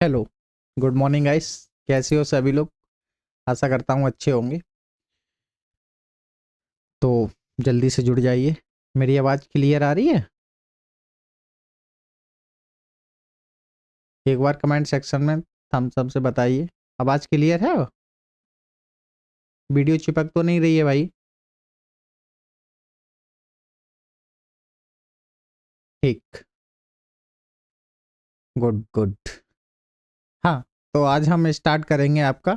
Hello, good morning guys. कैसे हो सभी लोग? आशा करता हूँ अच्छे होंगे। तो जल्दी से जुड़ जाइए। मेरी आवाज़ क्लियर आ रही है? एक बार कमेंट सेक्शन में थम्स अप से बताइए, आवाज़ क्लियर है? वीडियो चिपक तो नहीं रही है भाई? ठीक, गुड गुड। हाँ, तो आज हम स्टार्ट करेंगे आपका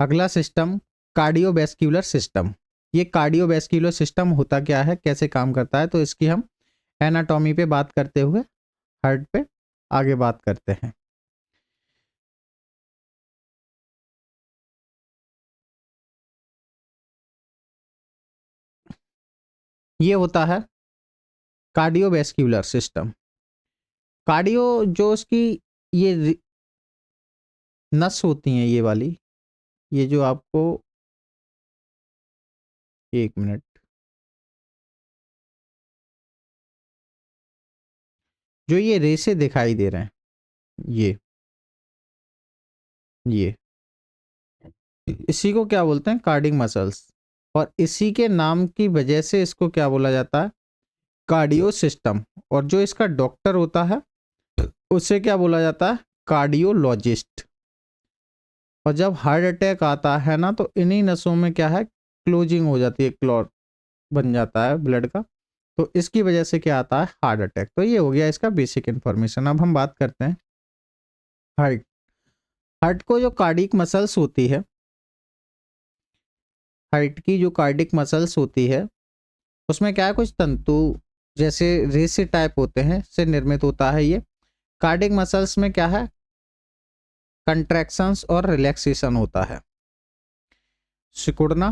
अगला सिस्टम, कार्डियोवैस्कुलर सिस्टम। ये कार्डियोवैस्कुलर सिस्टम होता क्या है, कैसे काम करता है, तो इसकी हम एनाटॉमी पे बात करते हुए हार्ट पे आगे बात करते हैं। ये होता है कार्डियोवैस्कुलर सिस्टम। कार्डियो जो उसकी ये नस होती हैं, ये वाली, ये जो आपको, एक मिनट, जो ये रेसे दिखाई दे रहे हैं, ये इसी को क्या बोलते हैं? Cardiac muscles. और इसी के नाम की वजह से इसको क्या बोला जाता है? Cardio system. और जो इसका डॉक्टर होता है उसे क्या बोला जाता है? कार्डियोलॉजिस्ट। और जब हार्ट अटैक आता है ना, तो इन्हीं नसों में क्या है, क्लोजिंग हो जाती है, क्लॉट बन जाता है ब्लड का। तो इसकी वजह से क्या आता है? Heart attack. तो ये हो गया इसका बेसिक इन्फॉर्मेशन। अब हम बात करते हैं हार्ट। हार्ट को जो कार्डिक मसल्स होती है, हार्ट की जो कार्डिक मसल्स होती है, उसमें क्या है, कुछ तंतु जैसे रेसे टाइप होते हैं से निर्मित होता है। ये कार्डिक मसल्स में क्या है, कंट्रैक्शंस और रिलैक्सेशन होता है। सिकुड़ना,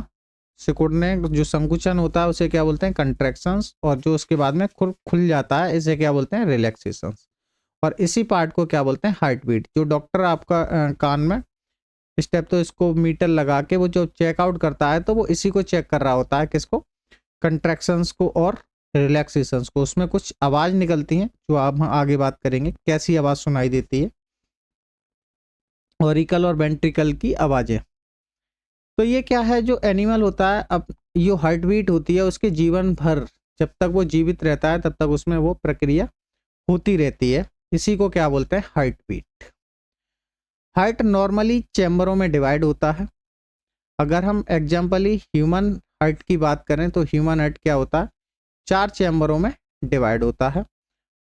सिकुड़ने जो संकुचन होता है उसे क्या बोलते हैं? कंट्रैक्शंस। और जो उसके बाद में खुल खुल जाता है इसे क्या बोलते हैं? रिलैक्सेशंस। और इसी पार्ट को क्या बोलते हैं? Heart beat. जो डॉक्टर आपका कान में स्टेप तो इसको मीटर लगा के वो जो चेकआउट करता है, तो वो इसी को चेक कर रहा होता है, किसको? कंट्रैक्शंस को और रिलैक्सेशंस को। उसमें कुछ आवाज़ निकलती हैं जो आप हम आगे बात करेंगे, कैसी आवाज़ सुनाई देती है, ऑरिकल और वेंट्रिकल की आवाज़ें। तो ये क्या है, जो एनिमल होता है, अब जो हार्ट बीट होती है उसके जीवन भर, जब तक वो जीवित रहता है तब तक उसमें वो प्रक्रिया होती रहती है। इसी को क्या बोलते हैं? Heart beat. हार्ट नॉर्मली चैम्बरों में डिवाइड होता है। अगर हम एग्जाम्पली ह्यूमन हार्ट की बात करें तो ह्यूमन हार्ट क्या होता है? 4 चैम्बरों में डिवाइड होता है।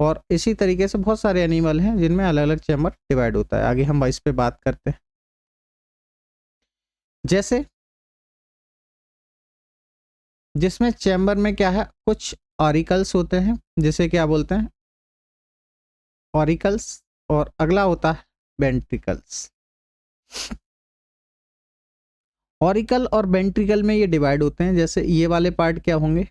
और इसी तरीके से बहुत सारे एनिमल हैं जिनमें अलग अलग चैम्बर डिवाइड होता है। आगे हम इस पे बात करते हैं। जैसे जिसमें चैम्बर में क्या है, कुछ ऑरिकल्स होते हैं, जिसे क्या बोलते हैं? ऑरिकल्स। और अगला होता है वेंट्रिकल्स। ऑरिकल और वेंट्रिकल में ये डिवाइड होते हैं। जैसे ये वाले पार्ट क्या होंगे?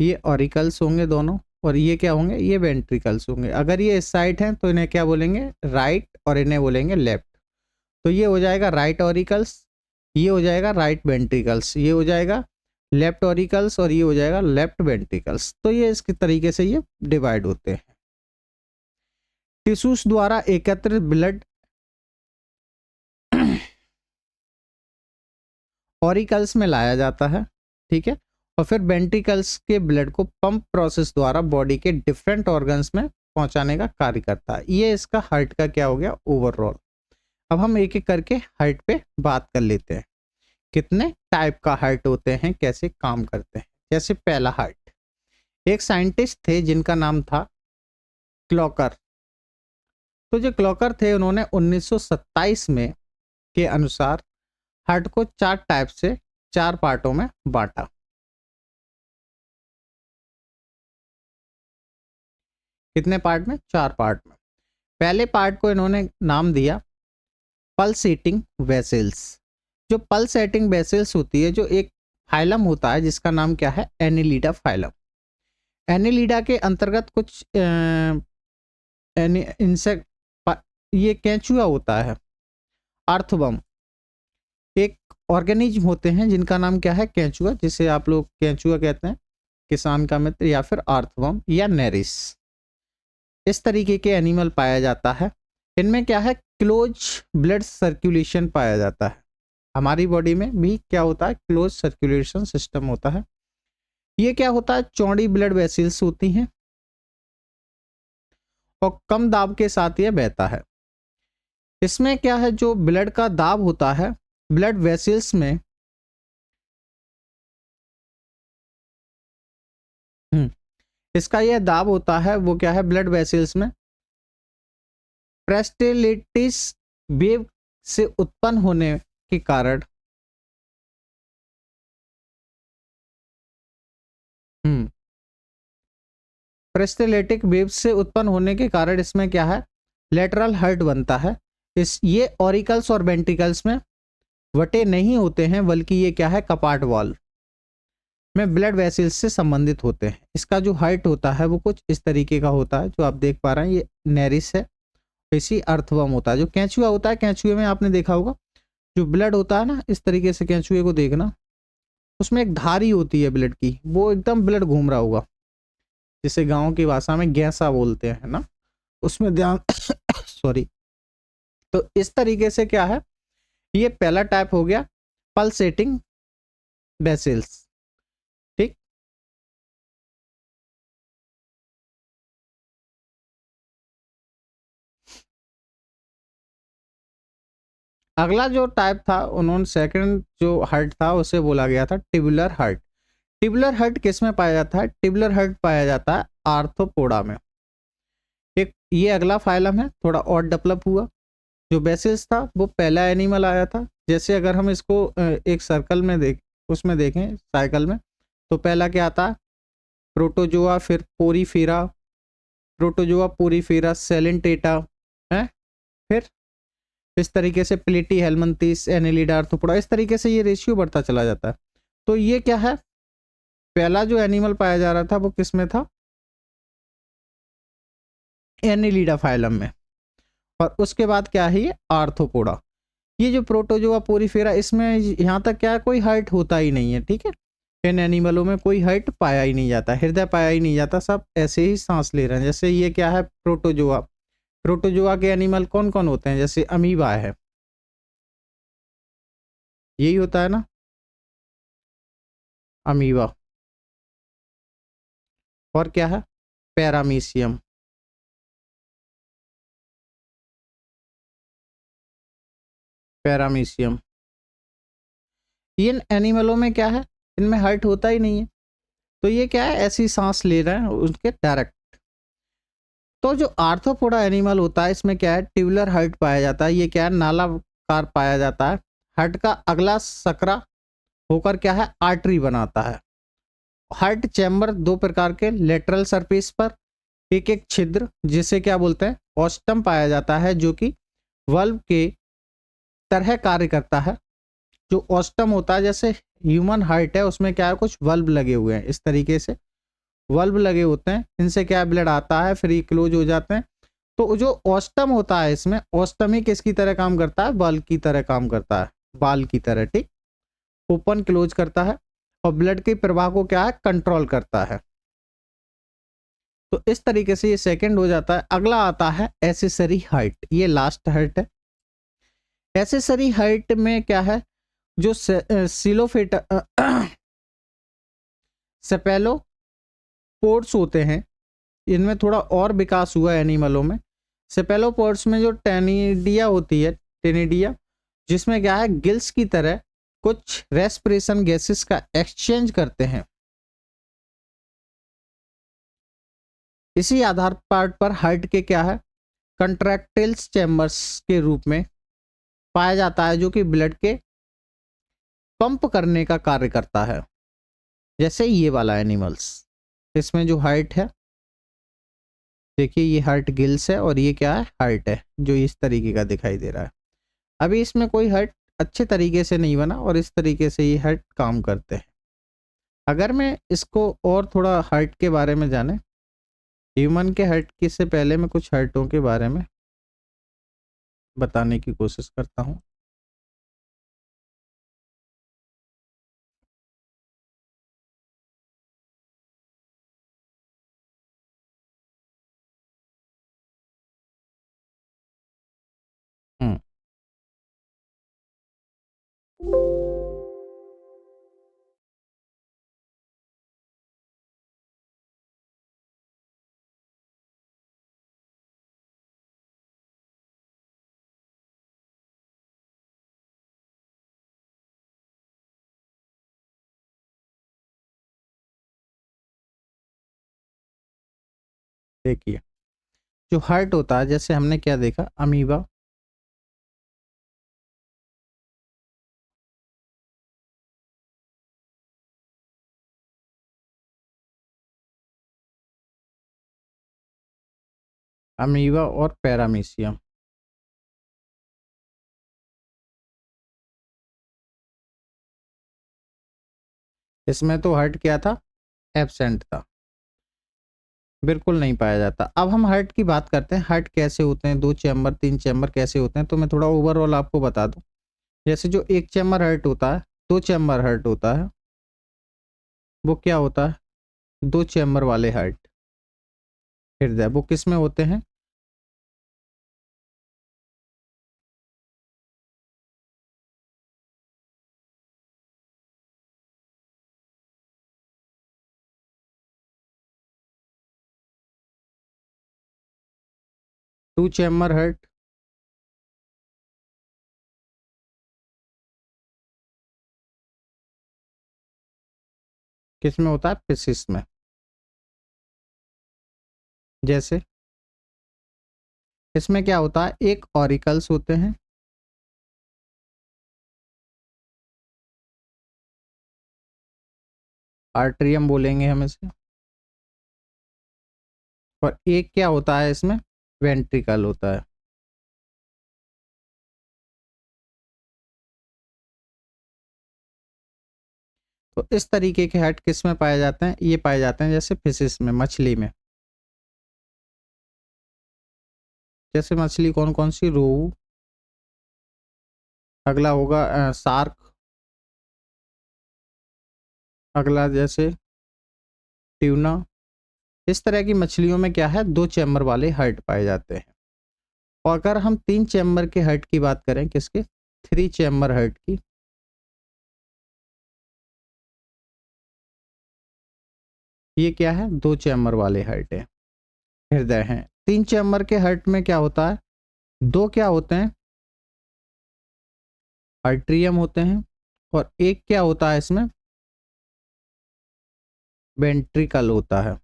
ये ऑरिकल्स होंगे दोनों। और ये क्या होंगे? ये वेंट्रिकल्स होंगे। अगर ये इस साइड हैं तो इन्हें क्या बोलेंगे? राइट। और इन्हें बोलेंगे लेफ्ट। तो ये हो जाएगा राइट ऑरिकल्स, ये हो जाएगा राइट वेंट्रिकल्स, ये हो जाएगा लेफ्ट ऑरिकल्स, और ये हो जाएगा लेफ्ट वेंट्रिकल्स। तो ये इसके तरीके से ये डिवाइड होते हैं। टिश्यूज द्वारा एकत्रित ब्लड ऑरिकल्स में लाया जाता है, ठीक है। और फिर वेंट्रिकल्स के ब्लड को पंप प्रोसेस द्वारा बॉडी के डिफरेंट ऑर्गन्स में पहुंचाने का कार्य करता है। ये इसका हार्ट का क्या हो गया, ओवरऑल। अब हम एक एक करके हार्ट पे बात कर लेते हैं, कितने टाइप का हार्ट होते हैं, कैसे काम करते हैं। जैसे पहला हार्ट, एक साइंटिस्ट थे जिनका नाम था क्लॉकर। तो जो क्लॉकर थे उन्होंने 1927 में के अनुसार हार्ट को 4 टाइप से 4 पार्टों में बांटा। कितने पार्ट में? 4 पार्ट में। पहले पार्ट को इन्होंने नाम दिया पल्सेटिंग वेसल्स। जो पल्सेटिंग वेसल्स होती है, जो एक फाइलम होता है जिसका नाम क्या है? Annelida phylum. एनिलिडा के अंतर्गत कुछ इंसेक्ट, ये केंचुआ होता है, अर्थवर्म। एक ऑर्गेनिज्म होते हैं जिनका नाम क्या है? केंचुआ, जिसे आप लोग केंचुआ कहते हैं, किसान का मित्र, या फिर अर्थवर्म या नेरिस। इस तरीके के एनिमल पाया जाता है। इनमें क्या है, क्लोज ब्लड सर्कुलेशन पाया जाता है। हमारी बॉडी में भी क्या होता है, क्लोज सर्कुलेशन सिस्टम होता है। ये क्या होता है, चौड़ी ब्लड वेसल्स होती हैं और कम दाब के साथ ये बहता है। इसमें क्या है, जो ब्लड का दाब होता है ब्लड वेसल्स में, इसका यह दाब होता है वो क्या है, ब्लड वेसल्स में प्रेस्टेलेटिस वेव से उत्पन्न होने के कारण प्रेस्टेलेटिक वेव से उत्पन्न होने के कारण इसमें क्या है, लेटरल हर्ट बनता है। इस ये ऑरिकल्स और वेंट्रिकल्स में वटे नहीं होते हैं, बल्कि ये क्या है, कपाट वाल्व में ब्लड वेसल्स से संबंधित होते हैं। इसका जो हाइट होता है वो कुछ इस तरीके का होता है, जो आप देख पा रहे हैं ये नेरिस है, इसी अर्थवम होता है। जो कैंचुआ होता है, कैंचुए में आपने देखा होगा जो ब्लड होता है ना, इस तरीके से कैंचुए को देखना, उसमें एक धारी होती है ब्लड की, वो एकदम ब्लड घूम रहा होगा, जिसे गांव की भाषा में गैसा बोलते हैं ना, उसमें ध्यान सॉरी। तो इस तरीके से क्या है, ये पहला टाइप हो गया पल्सेटिंग वेसल्स। ठीक, अगला जो टाइप था, उन्होंने सेकंड जो हार्ट था उसे बोला गया था टिबुलर हार्ट। टिबुलर हार्ट किस में पाया जाता है, टिबुलर हार्ट पाया जाता है आर्थ्रोपोडा में। एक ये अगला फाइलम है, थोड़ा और डेवलप हुआ। जो बेसिस था वो पहला एनिमल आया था। जैसे अगर हम इसको एक सर्कल में उसमें देखें साइकिल में, तो पहला क्या आता है, प्रोटोजोआ, फिर पोरीफेरा, प्रोटोजोआ पोरीफेरा सेलेंटेटा है, फिर इस तरीके से प्लेटी हेलमंथिस एनेलिडा आर्थ्रोपोडा, इस तरीके से ये रेशियो बढ़ता चला जाता है। तो ये क्या है, पहला जो एनिमल पाया जा रहा था वो किस में था, एनेलिडा फाइलम में, और उसके बाद क्या है, ये आर्थ्रोपोडा। ये जो प्रोटोजोआ पोरीफेरा, इसमें यहाँ तक क्या है, कोई हाइट होता ही नहीं है। ठीक है, इन एनिमलों में कोई हाइट पाया ही नहीं जाता, हृदय पाया ही नहीं जाता, सब ऐसे ही सांस ले रहे हैं। जैसे ये क्या है, प्रोटोजोआ, प्रोटोजोआ के एनिमल कौन कौन होते हैं, जैसे अमीबा है, यही होता है ना, अमीबा। और क्या है, पैरामीशियम, पैरामीशियम। इन एनिमलों में क्या है, इनमें हाइट होता ही नहीं है, तो ये क्या है, ऐसी सांस ले रहे हैं उसके डायरेक्ट। तो जो आर्थ्रोपोडा एनिमल होता है, इसमें क्या है, ट्यूबुलर हार्ट पाया जाता है। ये क्या है, नालाकार पाया जाता है। हार्ट का अगला सकरा होकर क्या है, आर्टरी बनाता है। हार्ट चैम्बर दो प्रकार के, लेटरल सरफेस पर एक एक छिद्र, जिसे क्या बोलते हैं, ऑस्टम पाया जाता है, जो कि वल्व के तरह कार्य करता है। जो ऑस्टम होता है, जैसे ह्यूमन हार्ट है, उसमें क्या है, कुछ वल्व लगे हुए हैं, इस तरीके से वल्व लगे होते हैं, इनसे क्या ब्लड आता है, फिर ये क्लोज हो जाते हैं। तो जो ऑस्टम होता है, इसमें ऑस्टम ही किसकी तरह काम करता है, बल्ब की तरह काम करता है, बाल की तरह। ठीक, ओपन क्लोज करता है और ब्लड के प्रवाह को क्या है, कंट्रोल करता है। तो इस तरीके से ये सेकंड हो जाता है। अगला आता है एसेसरी हार्ट, ये लास्ट हार्ट है। एसेसरी हार्ट में क्या है, जो सिलोफेट सेपेलो पोर्ट्स होते हैं, इनमें थोड़ा और विकास हुआ एनिमलों में। सेपेलोपोड्स में जो टेनिडिया होती है, टेनिडिया, जिसमें क्या है, गिल्स की तरह कुछ रेस्पिरेशन गैसेस का एक्सचेंज करते हैं। इसी आधार पार्ट पर हार्ट के क्या है, कंट्रैक्टिल्स चैम्बर्स के रूप में पाया जाता है, जो कि ब्लड के पंप करने का कार्य करता है। जैसे ये वाला एनिमल्स, इसमें जो हार्ट है, देखिए ये हार्ट गिल्स है और ये क्या है, हार्ट है, जो इस तरीके का दिखाई दे रहा है। अभी इसमें कोई हार्ट अच्छे तरीके से नहीं बना और इस तरीके से ये हार्ट काम करते हैं। अगर मैं इसको और थोड़ा हार्ट के बारे में जाने, ह्यूमन के हार्ट के से पहले मैं कुछ हार्टों के बारे में बताने की कोशिश करता हूँ। देखिए जो हार्ट होता है, जैसे हमने क्या देखा, अमीबा, अमीबा और पैरामीशियम। इसमें तो हार्ट क्या था, एब्सेंट था, बिल्कुल नहीं पाया जाता। अब हम हार्ट की बात करते हैं, हार्ट कैसे होते हैं, 2 चैम्बर 3 चैम्बर कैसे होते हैं। तो मैं थोड़ा ओवरऑल आपको बता दूं। जैसे जो 1 चैम्बर हार्ट होता है, 2 चैम्बर हार्ट होता है, वो क्या होता है, 2 चैम्बर वाले हार्ट हृदय, वो किस में होते हैं, 2 चैम्बर हार्ट किस में होता है, फिसिस में। जैसे इसमें क्या होता है, एक ऑरिकल्स होते हैं, आर्ट्रियम बोलेंगे हम इसे, और एक क्या होता है इसमें, वेंट्रिकल होता है। तो इस तरीके के हार्ट किस में पाए जाते हैं, ये पाए जाते हैं जैसे फिशिस में, मछली में। जैसे मछली कौन कौन सी, रोहू, अगला होगा शार्क, अगला जैसे ट्यूना। इस तरह की मछलियों में क्या है, 2 चैम्बर वाले हार्ट पाए जाते हैं। और अगर हम 3 चैम्बर के हार्ट की बात करें, किसके, 3 चैम्बर हार्ट की, ये क्या है, 2 चैम्बर वाले हार्ट है, हृदय हैं। 3 चैम्बर के हार्ट में क्या होता है, दो क्या होते हैं, आर्ट्रियम होते हैं, और एक क्या होता है इसमें, वेंट्रिकल होता है।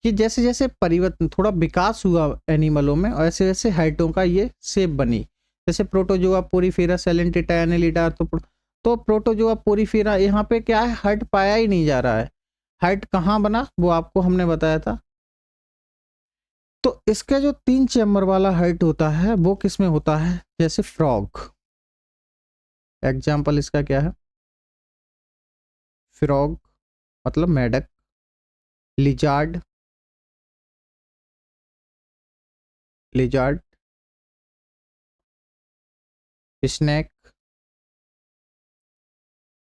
कि जैसे जैसे परिवर्तन, थोड़ा विकास हुआ एनिमलों में, और ऐसे ऐसे हाइटों का ये शेप बनी। जैसे प्रोटोजोआ पोरीफेरा सेलेंटेटा एनेलिडा, तो प्रोटोजोआ पोरीफेरा, यहाँ पे क्या है, हाइट पाया ही नहीं जा रहा है। हाइट कहाँ बना वो आपको हमने बताया था। तो इसका जो 3 चैम्बर वाला हाइट होता है वो किस में होता है, जैसे फ्रॉग, एग्जाम्पल इसका क्या है, फ्रॉग मतलब मेढक, लिजार्ड, लिजार्ड, स्नेक,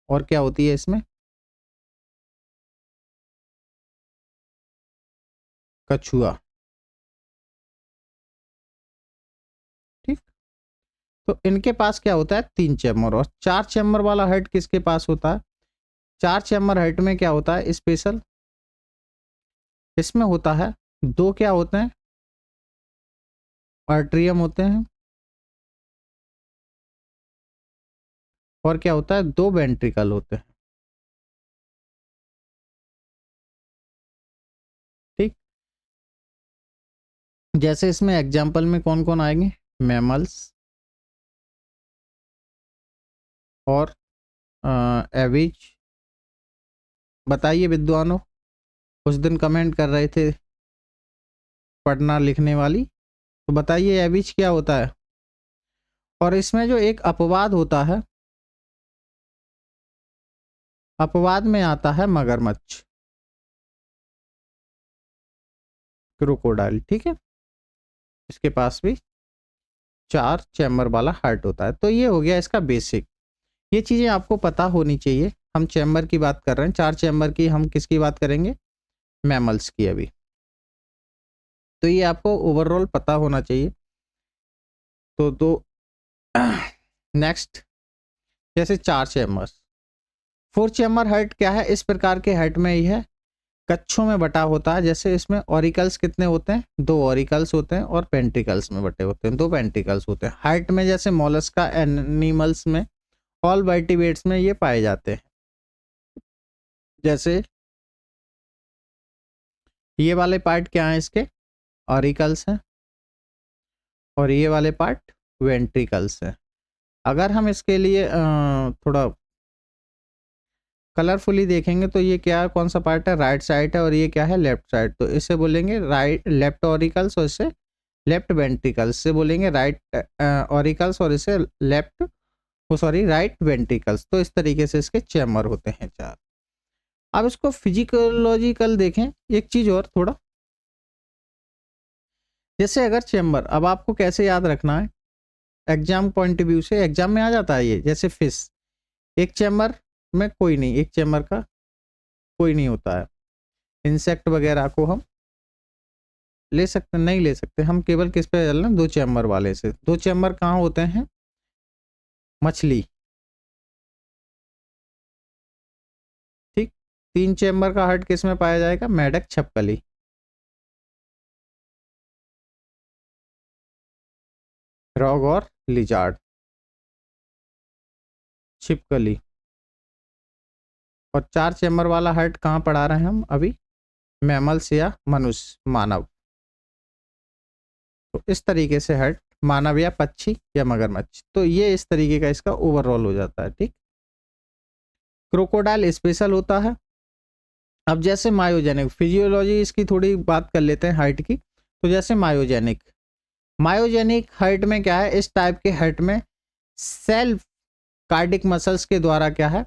और क्या होती है इसमें, कछुआ। ठीक। तो इनके पास क्या होता है, 3 चैम्बर। और 4 चैम्बर वाला हार्ट किसके पास होता है, 4 चैम्बर हार्ट में क्या होता है स्पेशल, इसमें होता है, दो क्या होते हैं, आर्ट्रियम होते हैं, और क्या होता है, 2 वेंट्रिकल होते हैं। ठीक। जैसे इसमें एग्जाम्पल में कौन कौन आएंगे, मैमल्स और एविज। बताइए विद्वानों, उस दिन कमेंट कर रहे थे पढ़ना लिखने वाली, तो बताइए एविज क्या होता है। और इसमें जो एक अपवाद होता है, अपवाद में आता है मगरमच्छ, क्रोकोडाइल। ठीक है, इसके पास भी 4 चैम्बर वाला हार्ट होता है। तो ये हो गया इसका बेसिक, ये चीजें आपको पता होनी चाहिए। हम चैम्बर की बात कर रहे हैं, 4 चैम्बर की, हम किसकी बात करेंगे, मैमल्स की अभी। तो ये आपको ओवरऑल पता होना चाहिए। तो दो नेक्स्ट जैसे 4 चैम्बर। 4 चैम्बर हार्ट क्या है, इस प्रकार के हार्ट में यह कक्षों में बटा होता है। जैसे इसमें ऑरिकल्स कितने होते हैं, 2 ऑरिकल्स होते हैं और पेंट्रिकल्स में बटे होते हैं, 2 पेंट्रिकल्स होते हैं। हार्ट में जैसे मोलस्का एनिमल्स में, ऑल वर्टिब्रेट्स में ये पाए जाते हैं। जैसे ये वाले पार्ट क्या है, इसके ऑरिकल्स हैं और ये वाले पार्ट वेंट्रिकल्स हैं। अगर हम इसके लिए थोड़ा कलरफुली देखेंगे तो ये क्या है, कौन सा पार्ट है, राइट साइड है और ये क्या है, लेफ्ट साइड। तो इसे बोलेंगे राइट लेफ्ट ऑरिकल्स और इसे लेफ्ट वेंट्रिकल्स से बोलेंगे राइट ऑरिकल्स और इसे लेफ्ट राइट वेंट्रिकल्स। तो इस तरीके से इसके चैम्बर होते हैं 4। अब इसको फिजिकोलॉजिकल देखें एक चीज और थोड़ा, जैसे अगर चैम्बर, अब आपको कैसे याद रखना है एग्जाम पॉइंट ऑफ व्यू से, एग्जाम में आ जाता है ये। जैसे फिश, एक चैम्बर में कोई नहीं, एक चैम्बर का कोई नहीं होता है। इंसेक्ट वगैरह को हम ले सकते नहीं ले सकते, हम केवल किस पे चल रहे हैं, 2 चैम्बर वाले से। 2 चैम्बर कहाँ होते हैं, मछली, ठीक। 3 चैम्बर का हार्ट किस में पाया जाएगा, मेढक छपकली। रॉग और लिजार्ड, छिपकली। और 4 चैम्बर वाला हार्ट कहाँ पढ़ा रहे हैं हम अभी, मैमल्स या मनुष्य, मानव। तो इस तरीके से हार्ट, मानव या पक्षी या मगरमच्छ। तो ये इस तरीके का इसका ओवरऑल हो जाता है, ठीक। क्रोकोडाइल स्पेशल होता है। अब जैसे मायोजेनिक, फिजियोलॉजी इसकी थोड़ी बात कर लेते हैं हार्ट की। तो जैसे मायोजेनिक हार्ट में क्या है, इस टाइप के हार्ट में सेल्फ कार्डिक मसल्स के द्वारा क्या है,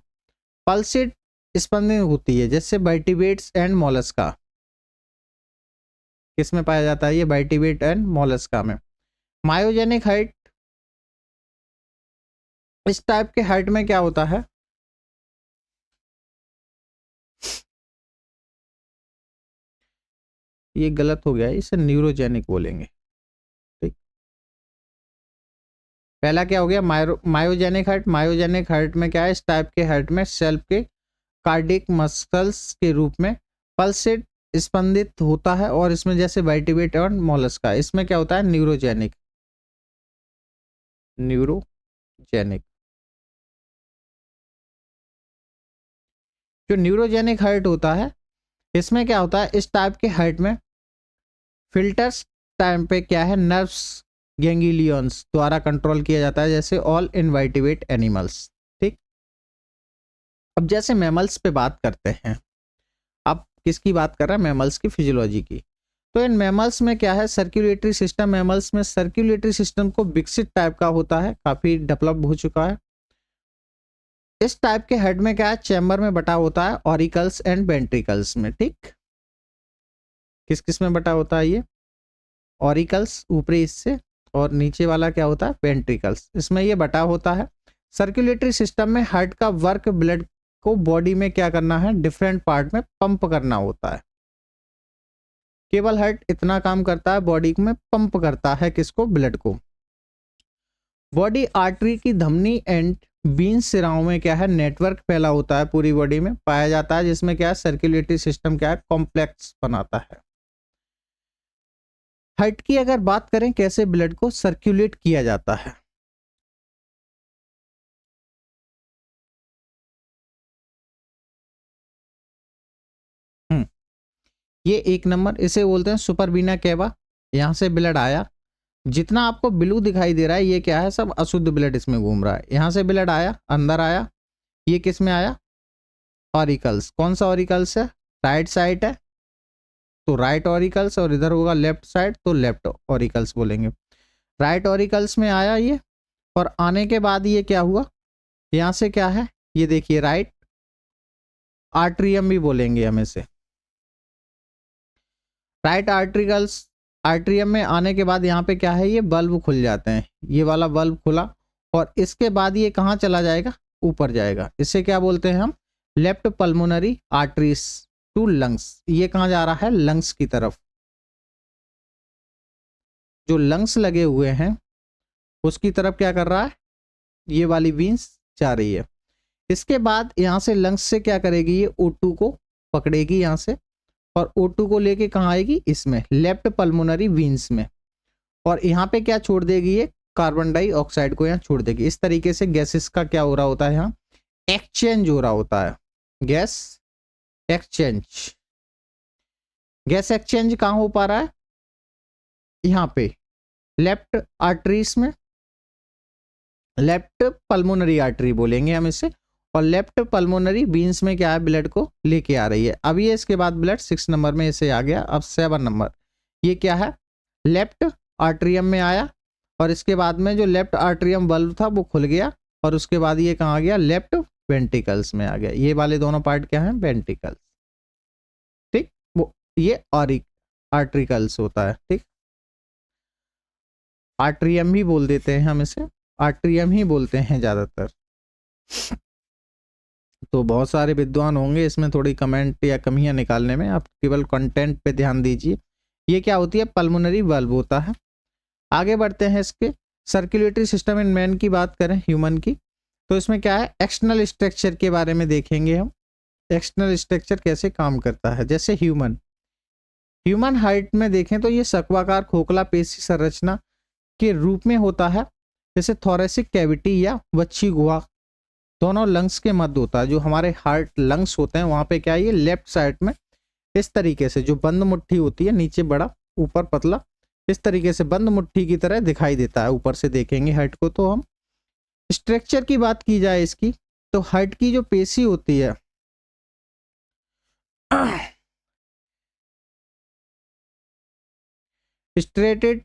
पल्सेट स्पंदन होती है। जैसे वर्टिब्रेट्स एंड मोलस्का, किस में पाया जाता है ये, वर्टिब्रेट एंड मोलस्का में। मायोजेनिक हार्ट, इस टाइप के हार्ट में क्या होता है, ये गलत हो गया है, इसे न्यूरोजेनिक बोलेंगे, ठीक। पहला क्या हो गया, मायोजेनिक हार्ट में क्या है, इस टाइप के हार्ट में सेल्फ के कार्डिक मसल्स के रूप में पल्सेट स्पंदित होता है। और इसमें जैसे वर्टिब्रेट और मोलस्का, इसमें क्या होता है, न्यूरोजेनिक। जो न्यूरोजेनिक हार्ट होता है, इसमें क्या होता है, इस टाइप के हार्ट में फिल्टर्स टाइम पे क्या है, नर्व्स गैंग्लियंस द्वारा कंट्रोल किया जाता है। जैसे ऑल इनवर्टिब्रेट एनिमल्स, ठीक। अब जैसे मैमल्स पे बात करते हैं, अब किसकी बात कर रहा है, मैमल्स की फिजियोलॉजी की। तो इन मैमल्स में क्या है, सर्कुलेटरी सिस्टम, मैमल्स में सर्कुलेटरी सिस्टम को विकसित टाइप का होता है, काफी डेवलप हो चुका है। इस टाइप के हेड में क्या है, चैम्बर में बटा होता है, ऑरिकल्स एंड वेंट्रिकल्स में, ठीक। किस किस में बटा होता है ये, ऑरिकल्स ऊपरी हिस्से और नीचे वाला क्या होता है, वेंट्रिकल्स, इसमें ये बटा होता है। सर्कुलेटरी सिस्टम में हार्ट का वर्क ब्लड को बॉडी में क्या करना है, डिफरेंट पार्ट में पंप करना होता है। केवल हार्ट इतना काम करता है, बॉडी में पंप करता है किसको, ब्लड को। बॉडी आर्टरी की धमनी एंड बीन्स सिराओं में क्या है, नेटवर्क फैला होता है, पूरी बॉडी में पाया जाता है, जिसमें क्या है, सर्कुलेटरी सिस्टम क्या है, कॉम्प्लेक्स बनाता है। हार्ट की अगर बात करें कैसे ब्लड को सर्कुलेट किया जाता है, ये 1 नंबर, इसे बोलते हैं सुपरवीना केवा। यहां से ब्लड आया, जितना आपको ब्लू दिखाई दे रहा है ये क्या है, सब अशुद्ध ब्लड इसमें घूम रहा है। यहां से ब्लड आया, अंदर आया, ये किस में आया, ऑरिकल्स। कौन सा ऑरिकल्स है, राइट साइड है तो राइट ऑरिकल्स, और इधर होगा लेफ्ट साइड तो लेफ्ट ऑरिकल्स बोलेंगे। राइट ऑरिकल्स में आया ये, और आने के बाद ये क्या हुआ, यहां से क्या है, ये देखिए राइट आर्ट्रियम भी बोलेंगे हम इसे। राइट आर्ट्रियम में आने के बाद यहाँ पे क्या है, ये बल्ब खुल जाते हैं, ये वाला बल्ब खुला, और इसके बाद ये कहाँ चला जाएगा, ऊपर जाएगा। इसे क्या बोलते हैं हम, left pulmonary arteries to lungs. ये कहाँ जा रहा है, लंग्स की तरफ। जो लंग्स लगे हुए हैं उसकी तरफ क्या कर रहा है, ये वाली वीन्स जा रही है। इसके बाद यहाँ से लंग्स से क्या करेगी, ये O2 को पकड़ेगी यहाँ से और O2 को लेके कहाँ आएगी, इसमें लेफ्ट पल्मोनरी वीन्स में, और यहाँ पे क्या छोड़ देगी, ये कार्बन डाइऑक्साइड को यहाँ छोड़ देगी। इस तरीके से गैसेस का क्या हो रहा होता है, यहाँ एक्सचेंज हो रहा होता है, गैस एक्सचेंज। गैस एक्सचेंज कहाँ हो पा रहा है, यहाँ पे लेफ्ट आर्टरीज में, लेफ्ट पल्मोनरी आर्टरी बोलेंगे हम इसे, और लेफ्ट पल्मोनरी वीन्स में क्या है, ब्लड को लेके आ रही है। अब ये इसके बाद ब्लड 6 नंबर में इसे आ गया। अब 7 नंबर ये क्या है, लेफ्ट आर्ट्रियम में आया, और इसके बाद में जो लेफ्ट आर्ट्रियम वाल्व था वो खुल गया, और उसके बाद ये कहाँ आ गया, लेफ्ट वेंट्रिकल्स में आ गया। ये वाले दोनों पार्ट क्या है, वेंट्रिकल्स, ठीक, वो ये आर्ट्रिकल्स होता है, ठीक, आर्ट्रियम भी बोल देते हैं हम इसे, आर्ट्रियम ही बोलते हैं ज्यादातर। तो बहुत सारे विद्वान होंगे इसमें थोड़ी कमेंट या कमियां निकालने में, आप केवल कंटेंट पे ध्यान दीजिए। ये क्या होती है, पल्मोनरी वाल्व होता है। आगे बढ़ते हैं, इसके सर्कुलेटरी सिस्टम इन मैन की बात करें, ह्यूमन की, तो इसमें क्या है, एक्सटर्नल स्ट्रक्चर के बारे में देखेंगे हम। एक्सटर्नल स्ट्रक्चर कैसे काम करता है, जैसे ह्यूमन हाइट में देखें तो ये सक्वाकार खोखला पेशी संरचना के रूप में होता है, जैसे थोरेसिक कैविटी या वच्छी गुहा दोनों लंग्स के मध्य होता है। जो हमारे हार्ट लंग्स होते हैं वहां पे क्या है, ये लेफ्ट साइड में इस तरीके से जो बंद मुट्ठी होती है, नीचे बड़ा ऊपर पतला, इस तरीके से बंद मुट्ठी की तरह दिखाई देता है। ऊपर से देखेंगे हार्ट को। तो हम स्ट्रक्चर की बात की जाए इसकी, तो हार्ट की जो पेशी होती है स्ट्रेटेड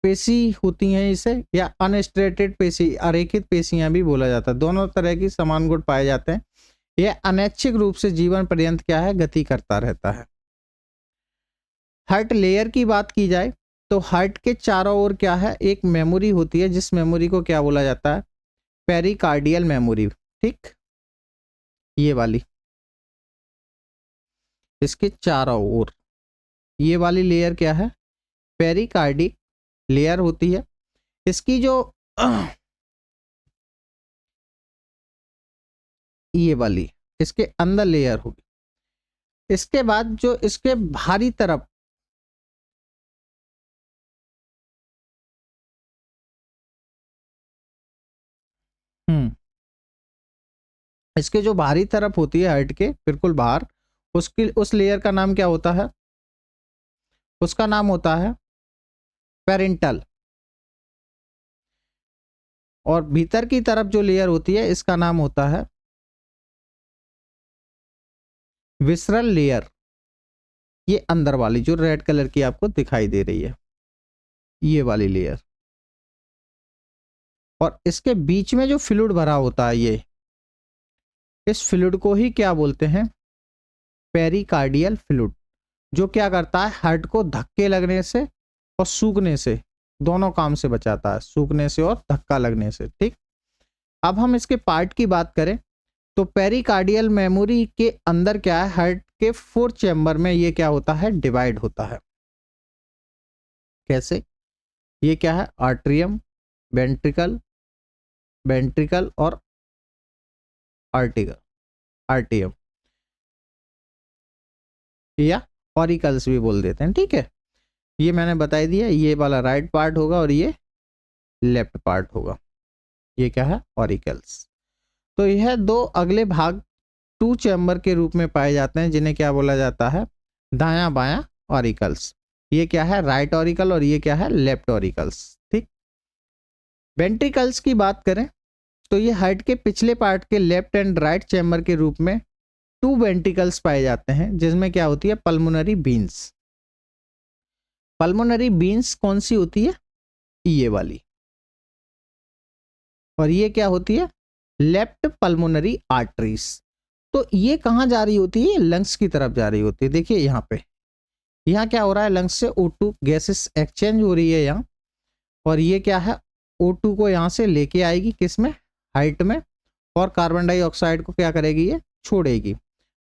पेशी होती हैं इसे, या अनस्ट्रेटेड पेशी, अरेखित पेशियां भी बोला जाता है। दोनों तरह की समान गुण पाए जाते हैं। यह अनैच्छिक रूप से जीवन पर्यंत क्या है, गति करता रहता है। हार्ट लेयर की बात की जाए तो हार्ट के चारों ओर क्या है, एक मेमोरी होती है, जिस मेमोरी को क्या बोला जाता है, पेरिकार्डियल मेमोरी, ठीक, ये वाली, इसके चारों ओर ये वाली लेयर क्या है, पेरिकार्डिक लेयर होती है। इसकी जो ये वाली इसके अंदर लेयर होगी। इसके बाद जो इसके बाहरी तरफ इसके जो बाहरी तरफ होती है हार्ट के बिल्कुल बाहर, उसकी उस लेयर का नाम क्या होता है, उसका नाम होता है पेरेंटल। और भीतर की तरफ जो लेयर होती है इसका नाम होता है विसरल लेयर। ये अंदर वाली जो रेड कलर की आपको दिखाई दे रही है, ये वाली लेयर। और इसके बीच में जो फ्लूइड भरा होता है, ये इस फ्लूइड को ही क्या बोलते हैं, पेरिकार्डियल फ्लूइड, जो क्या करता है, हार्ट को धक्के लगने से और सूखने से, दोनों काम से बचाता है, सूखने से और धक्का लगने से, ठीक। अब हम इसके पार्ट की बात करें तो पेरिकार्डियल मेमोरी के अंदर क्या है, हार्ट के 4 चैम्बर में ये क्या होता है, डिवाइड होता है। कैसे, ये क्या है, आर्ट्रियम, वेंट्रिकल, वेंट्रिकल और आर्टियम या ऑरिकल्स भी बोल देते हैं, ठीक है। ये मैंने बता दिया, ये वाला राइट पार्ट होगा और ये लेफ्ट पार्ट होगा। ये क्या है, ऑरिकल्स। तो यह दो अगले भाग 2 चैम्बर के रूप में पाए जाते हैं, जिन्हें क्या बोला जाता है, दायां बायां ऑरिकल्स। ये क्या है, राइट ऑरिकल, और ये क्या है, लेफ्ट ऑरिकल्स, ठीक। वेंट्रिकल्स की बात करें तो ये हार्ट के पिछले पार्ट के लेफ्ट एंड राइट चैम्बर के रूप में 2 वेंट्रिकल्स पाए जाते हैं, जिसमें क्या होती है, पल्मोनरी बीन्स। पल्मोनरी बीन्स कौन सी होती है, ये वाली। और ये क्या होती है, लेफ्ट पल्मोनरी आर्टरीज। तो ये कहाँ जा रही होती है, लंग्स की तरफ जा रही होती है। देखिए यहाँ पे, यहाँ क्या हो रहा है, लंग्स से O2 गैसेस एक्सचेंज हो रही है यहाँ, और ये क्या है, O2 को यहाँ से लेके आएगी किस में, हाइट में, और कार्बन डाइऑक्साइड को क्या करेगी, ये छोड़ेगी।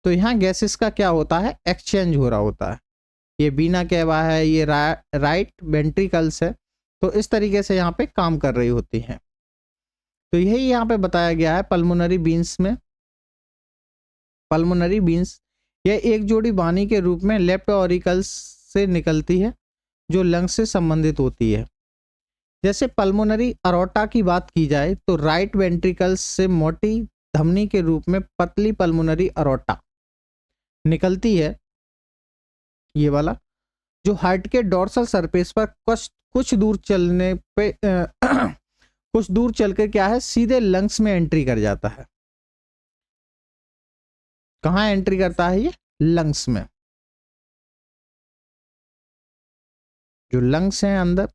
तो यहाँ गैसेस का क्या होता है, एक्सचेंज हो रहा होता है। ये बीना कैवा है, ये राइट वेंट्रिकल्स है। तो इस तरीके से यहाँ पे काम कर रही होती हैं। तो यही यहाँ पे बताया गया है पल्मोनरी बीन्स में। पल्मोनरी बीन्स यह एक जोड़ी बानी के रूप में लेफ्ट ऑरिकल्स से निकलती है जो लंग्स से संबंधित होती है। जैसे पल्मोनरी अरोटा की बात की जाए तो राइट वेंट्रिकल्स से मोटी धमनी के रूप में पतली पल्मोनरी अरोटा निकलती है, ये वाला, जो हार्ट के डोर्सल सरफेस पर कुछ दूर चलने पे कुछ दूर चलकर क्या है, सीधे लंग्स में एंट्री कर जाता है। कहाँ एंट्री करता है ये? लंग्स में। जो लंग्स हैं अंदर,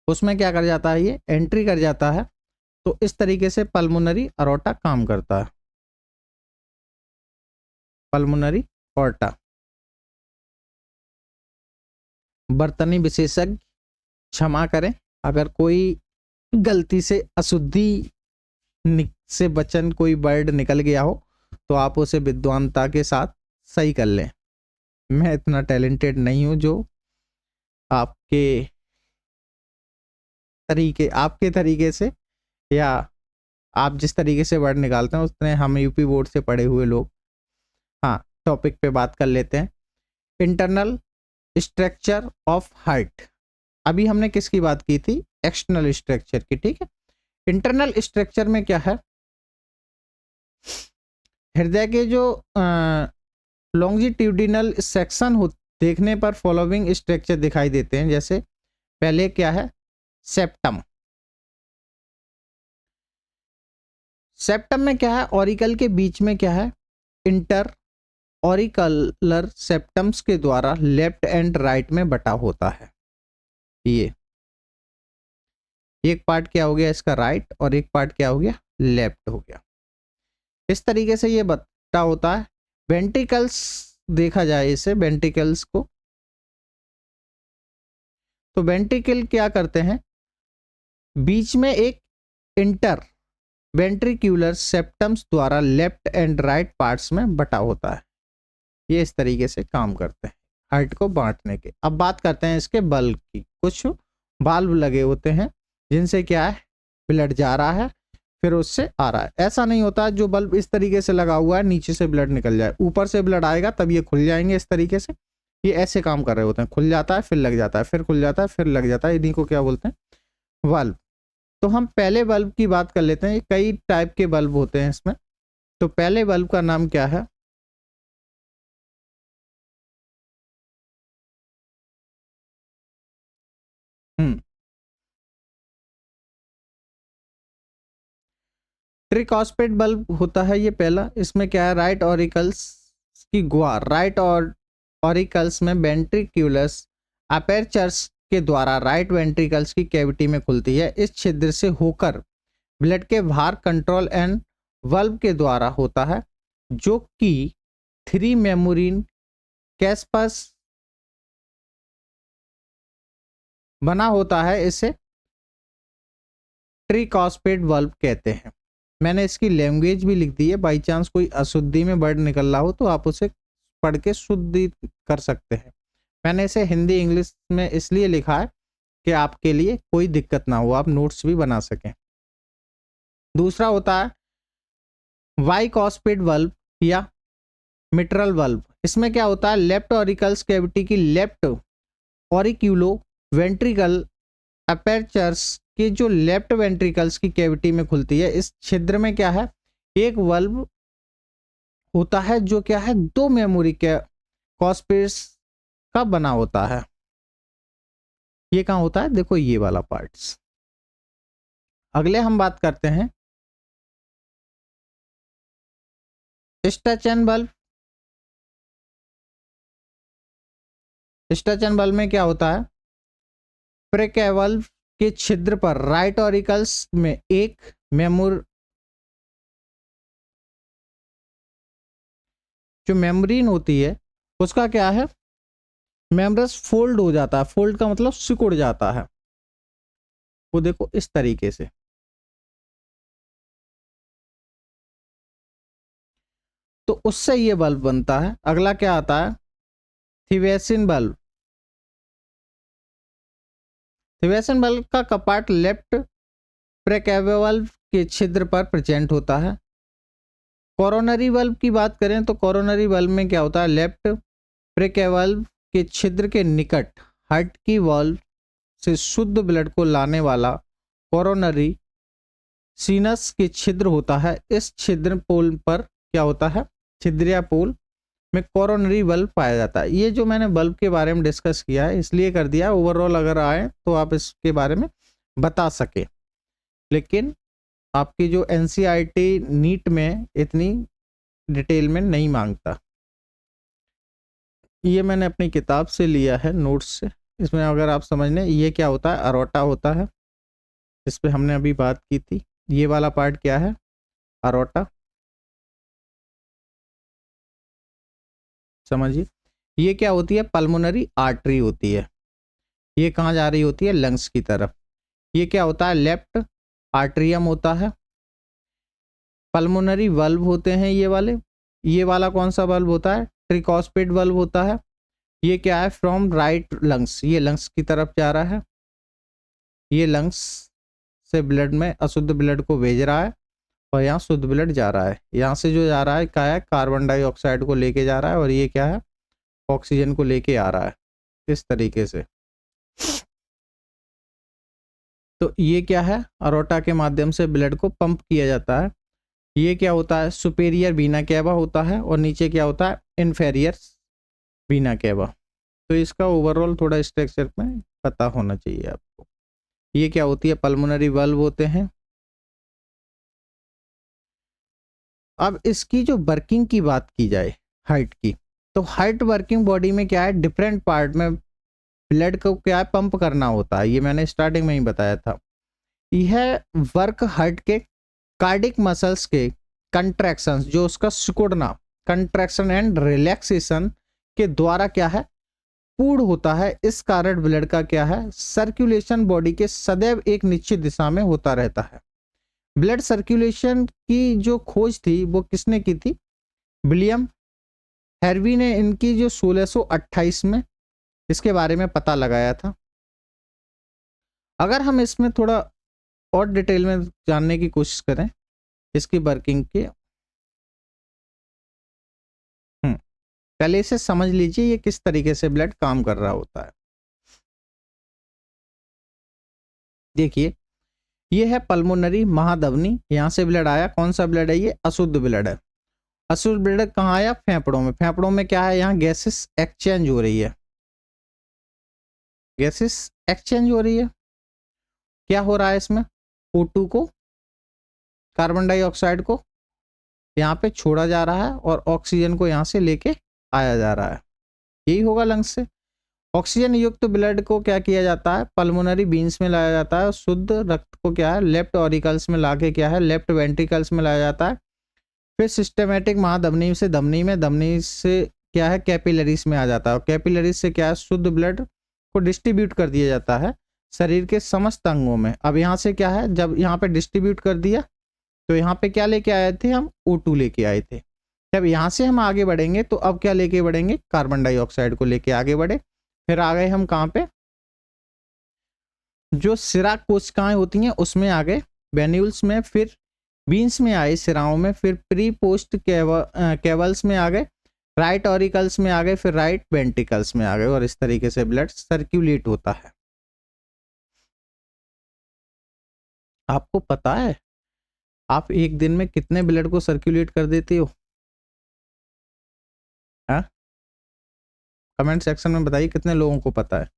उसमें क्या कर जाता है, ये एंट्री कर जाता है। तो इस तरीके से पल्मोनरी अरोटा काम करता है। Pulmonary aorta. बर्तनी विशेषज्ञ क्षमा करें अगर कोई गलती से अशुद्धि से वचन कोई वर्ड निकल गया हो तो आप उसे विद्वानता के साथ सही कर लें। मैं इतना टैलेंटेड नहीं हूं जो आपके तरीके से या आप जिस तरीके से वर्ड निकालते हैं उतने हम यूपी बोर्ड से पढ़े हुए लोग। हाँ, टॉपिक पे बात कर लेते हैं। Internal structure of heart. अभी हमने किसकी बात की थी? एक्सटर्नल स्ट्रक्चर की, ठीक है। इंटरनल स्ट्रक्चर में क्या है, हृदय के जो लॉन्जिट्यूडिनल सेक्शन हो देखने पर फॉलोइंग स्ट्रक्चर दिखाई देते हैं। जैसे पहले क्या है, सेप्टम। सेप्टम में क्या है, ऑरिकल के बीच में क्या है, इंटर ऑरिकलर सेप्टम्स के द्वारा लेफ्ट एंड राइट में बटा होता है। ये एक पार्ट क्या हो गया इसका राइट और एक पार्ट क्या हो गया लेफ्ट हो गया। इस तरीके से ये बटा होता है। वेंट्रिकल्स देखा जाए इसे, वेंट्रिकल्स को, तो वेंट्रिकल क्या करते हैं, बीच में एक इंटर वेंट्रिक्यूलर सेप्टम्स द्वारा लेफ्ट एंड राइट पार्ट्स में बटा होता है। ये इस तरीके से काम करते हैं हार्ट को बांटने के। अब बात करते हैं इसके बल्ब की। कुछ वाल्व लगे होते हैं जिनसे क्या है, ब्लड जा रहा है फिर उससे आ रहा है। ऐसा नहीं होता जो बल्ब इस तरीके से लगा हुआ है नीचे से ब्लड निकल जाए, ऊपर से ब्लड आएगा तब ये खुल जाएंगे इस तरीके से। ये ऐसे काम कर रहे होते हैं, खुल जाता है फिर लग जाता है, फिर खुल जाता है फिर लग जाता है। इन्हीं को क्या बोलते हैं, बल्ब। तो हम पहले बल्ब की बात कर लेते हैं। कई टाइप के बल्ब होते हैं इसमें। तो पहले बल्ब का नाम क्या है, ट्रिकॉस्पेट बल्ब होता है ये पहला। इसमें क्या है, राइट ऑरिकल्स की गुहा राइट और ऑरिकल्स में वेंट्रिक्यूलस अपेरचर्स के द्वारा राइट वेंट्रिकल्स की कैविटी में खुलती है। इस छिद्र से होकर ब्लड के बाहर कंट्रोल एंड वल्व के द्वारा होता है, जो कि 3 मेमोरीन कैस्पस बना होता है। इसे ट्रिकॉस्पेट बल्ब कहते हैं। मैंने इसकी लैंग्वेज भी लिख दी है, बाई चांस कोई अशुद्धि में वर्ड निकल रहा हो तो आप उसे पढ़ के शुद्धि कर सकते हैं। मैंने इसे हिंदी इंग्लिश में इसलिए लिखा है कि आपके लिए कोई दिक्कत ना हो, आप नोट्स भी बना सकें। दूसरा होता है बाइकॉस्पेट बल्ब या मिट्रल बल्ब। इसमें क्या होता है, लेफ्ट ऑरिकल्स कैविटी की लेफ्ट ऑरिक्यूलो वेंट्रिकल अपेरचर्स के जो लेफ्ट वेंट्रिकल्स की कैविटी में खुलती है। इस छिद्र में क्या है, एक बल्ब होता है जो क्या है 2 मेमोरी के कॉस्पेट्स का बना होता है। ये कहाँ होता है, देखो ये वाला पार्ट्स। अगले हम बात करते हैं स्टचन बल्ब। स्टचन बल्ब में क्या होता है, प्रेकेवल्व के छिद्र पर राइट ऑरिकल्स में एक जो मेम्ब्रेन होती है उसका क्या है, मेम्ब्रेस फोल्ड हो जाता है। फोल्ड का मतलब सिकुड़ जाता है। वो देखो इस तरीके से। तो उससे ये बल्ब बनता है। अगला क्या आता है, थिवेसिन बल्ब। थिवेसिन बल्ब का कपाट लेफ्ट प्रेकेवा वाल्व के छिद्र पर प्रेजेंट होता है। कोरोनरी वाल्व की बात करें तो कोरोनरी वाल्व में क्या होता है, लेफ्ट प्रेकेवा वाल्व के छिद्र के निकट हार्ट की वाल्व से शुद्ध ब्लड को लाने वाला कोरोनरी सीनस के छिद्र होता है। इस छिद्र पोल पर क्या होता है, छिद्रिया पोल में कोरोनरी बल्ब पाया जाता है। ये जो मैंने बल्ब के बारे में डिस्कस किया है इसलिए कर दिया, ओवरऑल अगर आए तो आप इसके बारे में बता सके, लेकिन आपकी जो एनसीईआरटी नीट में इतनी डिटेल में नहीं मांगता। ये मैंने अपनी किताब से लिया है, नोट्स से। इसमें अगर आप समझ लें ये क्या होता है, अरोटा होता है, इस पे हमने अभी बात की थी। ये वाला पार्ट क्या है, अरोटा, समझिए। ये क्या होती है, पल्मोनरी आर्टरी होती है। ये कहाँ जा रही होती है, लंग्स की तरफ। ये क्या होता है, लेफ्ट आर्ट्रियम होता है। पल्मोनरी वल्व होते हैं ये वाले। ये वाला कौन सा वल्व होता है, ट्रिकॉस्पिड वल्व होता है। ये क्या है, फ्रॉम राइट लंग्स, ये लंग्स की तरफ जा रहा है। ये लंग्स से ब्लड में अशुद्ध ब्लड को भेज रहा है और यहाँ शुद्ध ब्लड जा रहा है। यहाँ से जो जा रहा है क्या है, कार्बन डाइऑक्साइड को लेके जा रहा है और ये क्या है, ऑक्सीजन को लेके आ रहा है, इस तरीके से। तो ये क्या है, अरोटा के माध्यम से ब्लड को पंप किया जाता है। ये क्या होता है, सुपेरियर वीना केवा होता है और नीचे क्या होता है, इन्फेरियर वीना केवा। तो इसका ओवरऑल थोड़ा स्ट्रक्चर में पता होना चाहिए आपको। ये क्या होती है, पल्मोनरी वाल्व होते हैं। अब इसकी जो वर्किंग की बात की जाए हार्ट की, तो हार्ट वर्किंग बॉडी में क्या है, डिफरेंट पार्ट में ब्लड को क्या है, पंप करना होता है। ये मैंने स्टार्टिंग में ही बताया था। यह वर्क हार्ट के कार्डिक मसल्स के कंट्रैक्शंस, जो उसका सिकुड़ना, कंट्रैक्शन एंड रिलैक्सेशन के द्वारा क्या है, पूर्ण होता है। इस कारण ब्लड का क्या है, सर्कुलेशन बॉडी के सदैव एक निश्चित दिशा में होता रहता है। ब्लड सर्कुलेशन की जो खोज थी वो किसने की थी, विलियम हैरवी ने इनकी जो 1628 में इसके बारे में पता लगाया था। अगर हम इसमें थोड़ा और डिटेल में जानने की कोशिश करें इसकी वर्किंग की, पहले इसे समझ लीजिए ये किस तरीके से ब्लड काम कर रहा होता है। देखिए ये है पल्मोनरी महाधमनी, यहां से ब्लड आया। कौन सा ब्लड है, ये अशुद्ध ब्लड है। अशुद्ध ब्लड कहाँ आया, फेफड़ों में। फेफड़ों में क्या है, यहाँ गैसेस एक्सचेंज हो रही है, गैसेस एक्सचेंज हो रही है। क्या हो रहा है इसमें, O2 को, कार्बन डाइऑक्साइड को यहाँ पे छोड़ा जा रहा है और ऑक्सीजन को यहाँ से लेके आया जा रहा है। यही होगा लंग्स से। ऑक्सीजन युक्त ब्लड को क्या किया जाता है, पल्मोनरी बीन्स में लाया जाता है। शुद्ध रक्त को क्या है, लेफ्ट ऑरिकल्स में लाके क्या है, लेफ्ट वेंट्रिकल्स में लाया जाता है। फिर सिस्टेमेटिक महाधमनी से धमनी में, धमनी से क्या है, कैपिलरीज में आ जाता है। कैपिलरीज से क्या है, शुद्ध ब्लड को डिस्ट्रीब्यूट कर दिया जाता है शरीर के समस्त अंगों में। अब यहाँ से क्या है, जब यहाँ पे डिस्ट्रीब्यूट कर दिया तो यहाँ पे क्या लेके आए थे हम, O2 लेके आए थे। जब यहाँ से हम आगे बढ़ेंगे तो अब क्या लेके बढ़ेंगे, कार्बन डाइऑक्साइड को लेके आगे बढ़े। फिर आ गए हम कहाँ पे, जो सिरा कोशिकाएं होती हैं उसमें आ गए, वेन्यूल्स में, फिर बीन्स में आए, सिराओं में, फिर प्री पोस्ट केवल्स में आ गए, राइट ऑरिकल्स में आ गए, फिर राइट वेंट्रिकल्स में आ गए। और इस तरीके से ब्लड सर्कुलेट होता है। आपको पता है आप एक दिन में कितने ब्लड को सर्कुलेट कर देते हो, हाँ? कमेंट सेक्शन में बताइए कितने लोगों को पता है।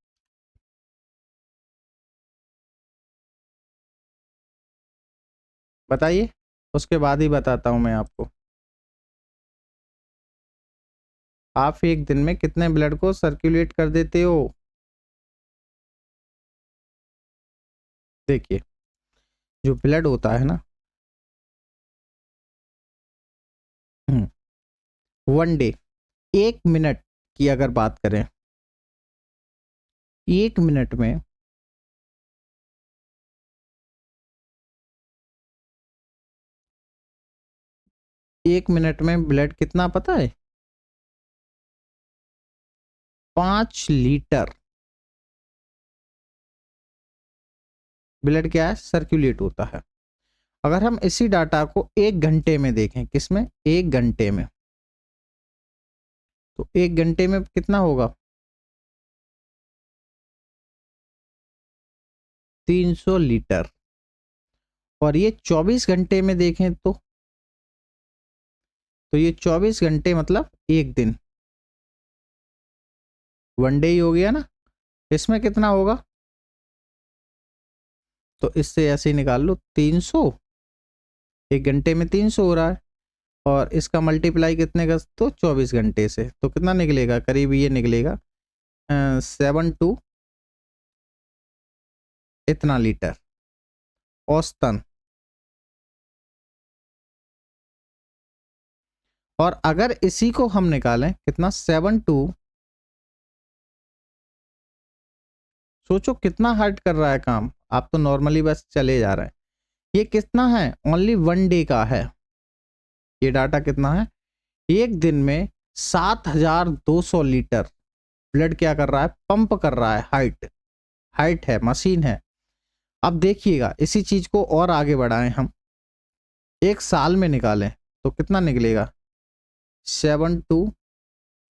बताइए, उसके बाद ही बताता हूं मैं आपको। आप एक दिन में कितने ब्लड को सर्कुलेट कर देते हो। देखिए जो ब्लड होता है ना, वन डे, एक मिनट की अगर बात करें, एक मिनट में एक मिनट में ब्लड कितना पता है, 5 लीटर। ब्लड क्या है, सर्कुलेट होता है। अगर हम इसी डाटा को 1 घंटे में देखें, किसमें, 1 घंटे में, तो 1 घंटे में कितना होगा, 300 लीटर। और ये 24 घंटे में देखें तो ये 24 घंटे मतलब 1 दिन, 1 डे ही हो गया ना। इसमें कितना होगा, तो इससे ऐसे ही निकाल लो, 300, 1 घंटे में 300 हो रहा है, और इसका मल्टीप्लाई कितने का, तो 24 घंटे से, तो कितना निकलेगा, करीब ये निकलेगा 7 इतना लीटर औसतन। और अगर इसी को हम निकालें कितना, 7 सोचो कितना हार्ड कर रहा है काम, आप तो नॉर्मली बस चले जा रहे हैं। ये कितना है, ओनली 1 डे का है। ये डाटा कितना है, 1 दिन में 7200 लीटर ब्लड क्या कर रहा है, पंप कर रहा है। हाइट है, मशीन है। अब देखिएगा इसी चीज को और आगे बढ़ाएं हम, 1 साल में निकालें तो कितना निकलेगा, 7